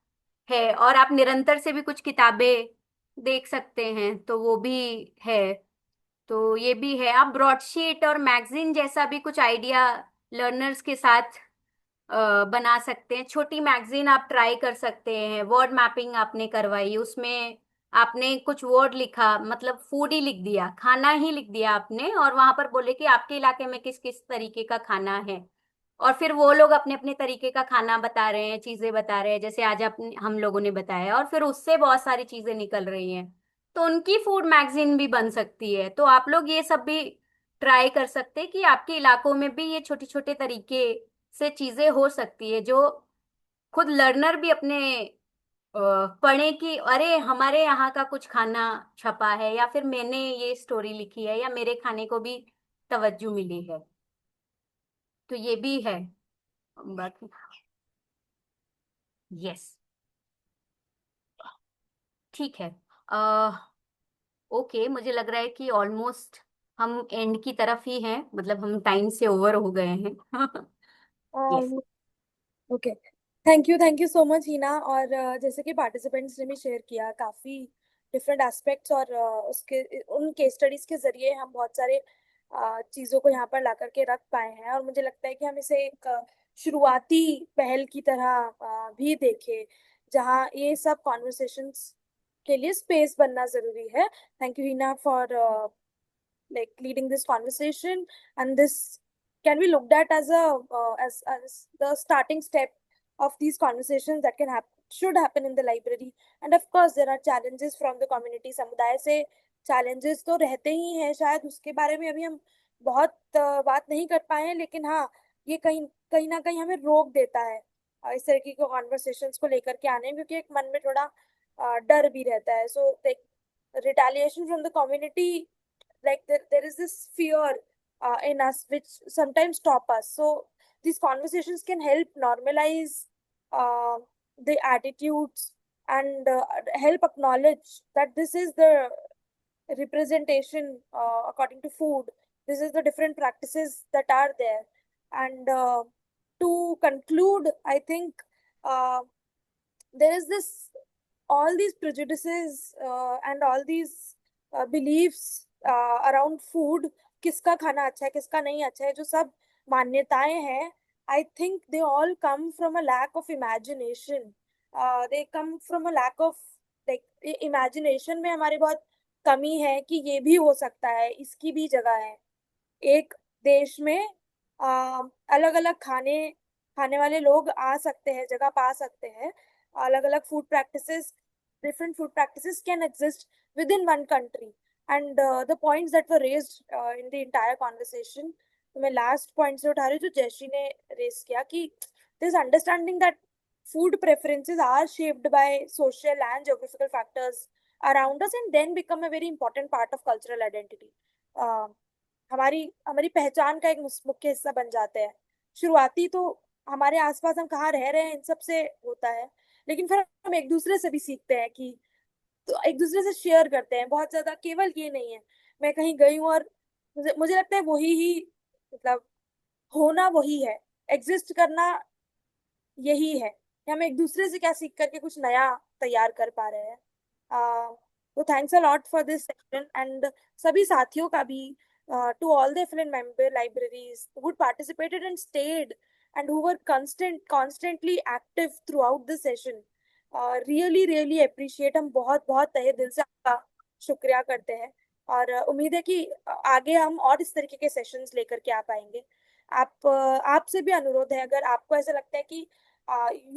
है, और आप निरंतर से भी कुछ किताबें देख सकते हैं, तो वो भी है। तो ये भी है, आप ब्रॉडशीट और मैगजीन जैसा भी कुछ आइडिया लर्नर्स के साथ बना सकते हैं। छोटी मैगजीन आप ट्राई कर सकते हैं। वर्ड मैपिंग आपने करवाई, उसमें आपने कुछ वर्ड लिखा, मतलब फूड ही लिख दिया, खाना ही लिख दिया आपने, और वहां पर बोले कि आपके इलाके में किस किस तरीके का खाना है। और फिर वो लोग अपने अपने तरीके का खाना बता रहे हैं, चीजें बता रहे हैं, जैसे आज अपने हम लोगों ने बताया, और फिर उससे बहुत सारी चीजें निकल रही हैं। तो उनकी फूड मैगजीन भी बन सकती है। तो आप लोग ये सब भी ट्राई कर सकते हैं कि आपके इलाकों में भी ये छोटे छोटे तरीके से चीजें हो सकती है, जो खुद लर्नर भी अपने पढ़े कि अरे हमारे यहाँ का कुछ खाना छपा है, या फिर मैंने ये स्टोरी लिखी है, या मेरे खाने को भी तवज्जो मिली है। तो ये भी है। बाकी यस, ठीक है। ओके, मुझे लग रहा है कि ऑलमोस्ट हम एंड की तरफ ही हैं, मतलब हम टाइम से ओवर हो गए हैं। Yes. Okay, thank you so much Hina. और जैसे कि पार्टिसिपेंट्स ने भी शेयर किया काफ़ी डिफरेंट एस्पेक्ट्स, और उसके उन केस स्टडीज के जरिए हम बहुत सारे चीज़ों को यहाँ पर ला करके रख पाए हैं। और मुझे लगता है कि हम इसे एक शुरुआती पहल की तरह भी देखें, जहाँ ये सब कॉन्वर्सेशंस के लिए स्पेस बनना ज़रूरी है। Thank you Hina for like leading this conversation, and this can be looked at as a as the starting step of these conversations that can happen, should happen in the library. And of course there are challenges from the community, समुदाय से challenges तो रहते ही हैं, शायद उसके बारे में अभी हम बहुत बात नहीं कर पाए हैं, लेकिन हाँ, ये कहीं कहीं ना कहीं हमें रोक देता है इस तरह की कॉन्वर्सेशंस को लेकर के आने में, क्योंकि एक मन में थोड़ा डर भी रहता है। सो retaliation from the community, like there is this fear in us which sometimes stop us. So these conversations can help normalize uh, the attitudes, and help acknowledge that this is the representation according to food. This is the different practices that are there. And to conclude, I think uh, there is this all these prejudices and all these beliefs around food, किसका खाना अच्छा है, किसका नहीं अच्छा है, जो सब मान्यताएं हैं, I think they all come from a lack of imagination. They come from a lack of like imagination में हमारी बहुत कमी है कि ये भी हो सकता है, इसकी भी जगह है। एक देश में अलग अलग खाने वाले लोग आ सकते हैं, जगह पा सकते हैं। अलग अलग food practices, different food practices can exist within one country. And the points that were raised in the entire conversation, तो मैं लास्ट पॉइंट से उठा रही हूँ जो जयश्री ने रेस किया, कि this understanding that food preferences are shaped by social and geographical factors around us, and then become a very important part of cultural identity. हमारी हमारी पहचान का एक मुख्य हिस्सा बन जाते हैं। शुरुआती तो हमारे आसपास हम कहाँ रह रहे हैं इन सब से होता है, लेकिन फिर हम एक दूसरे से भी सीखते हैं, कि तो एक दूसरे से शेयर करते हैं बहुत ज्यादा। केवल ये नहीं है मैं कहीं गई हूँ और मुझे लगता है वही ही, मतलब होना वही है, एग्जिस्ट करना यही है कि हम एक दूसरे से क्या सीख करके कुछ नया तैयार कर पा रहे हैं। तो thanks a lot for this session, and सभी साथियों का भी, to all the FLN member libraries who participated and stayed and who were constantly active throughout the session. Really appreciate, हम बहुत बहुत तहे दिल से आपका शुक्रिया करते हैं। और उम्मीद है कि आगे हम और इस तरीके के सेशंस लेकर के आ पाएंगे। आपसे भी अनुरोध है, अगर आपको ऐसा लगता है कि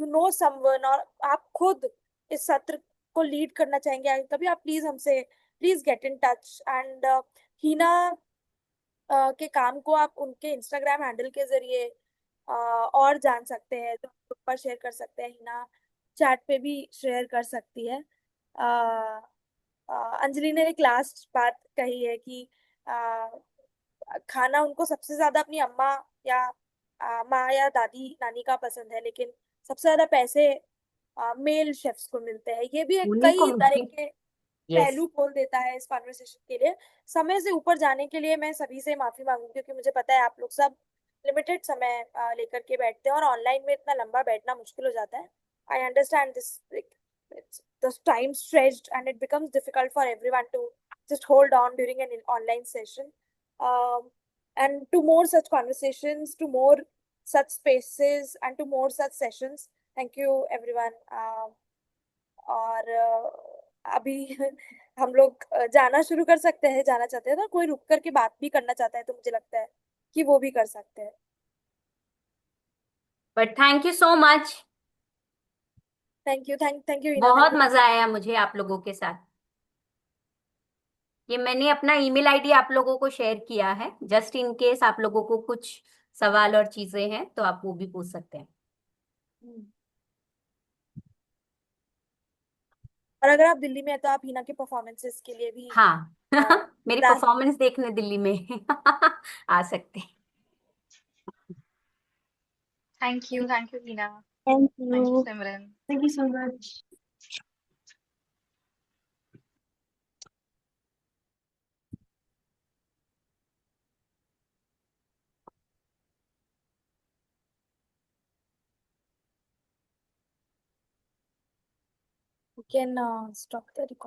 यू नो समवन और आप खुद इस सत्र को लीड करना चाहेंगे आगे कभी, आप please get in touch. And Hina के काम को आप उनके इंस्टाग्राम हैंडल के जरिए और जान सकते हैं तो ग्रुप पर शेयर कर सकते हैं, हिना चैट पे भी शेयर कर सकती है। अंजलि ने एक लास्ट बात कही है कि खाना उनको सबसे ज्यादा अपनी अम्मा या माँ या दादी नानी का पसंद है, लेकिन सबसे ज्यादा पैसे मेल शेफ्स को मिलते हैं। ये भी एक उन्हीं को कई तरह मिलती। के यस। पहलू खोल देता है इस कॉन्वर्सेशन के लिए। समय से ऊपर जाने के लिए मैं सभी से माफी मांगू, क्योंकि मुझे पता है आप लोग सब लिमिटेड समय लेकर के बैठते हैं और ऑनलाइन में इतना लंबा बैठना मुश्किल हो जाता है। I understand this, the time stretched and it becomes difficult for everyone to just hold on during an online session. Um, and to more such conversations, to more such spaces, and to more such sessions. Thank you, everyone. और अभी हम लोग जाना शुरू कर सकते हैं, जाना चाहते हैं तो कोई रुक करके बात भी करना चाहता है तो मुझे लगता है कि वो भी कर सकते हैं। But thank you so much. Thank you, thank you Hina, बहुत थैंक यू। मजा आया मुझे आप लोगों के साथ। ये मैंने अपना ईमेल आईडी आप लोगों को शेयर किया है, जस्ट इन केस आप लोगों को कुछ सवाल और चीजें हैं तो आप वो भी पूछ सकते हैं। और अगर आप दिल्ली में हैं तो आप हिना के परफॉर्मेंसेस के लिए भी हाँ मेरी प्लान। परफॉर्मेंस देखने दिल्ली में आ सकते हैं। Thank you, Hina. Thank Thank you, you. Simran. Thank you so much. You can stop the recording.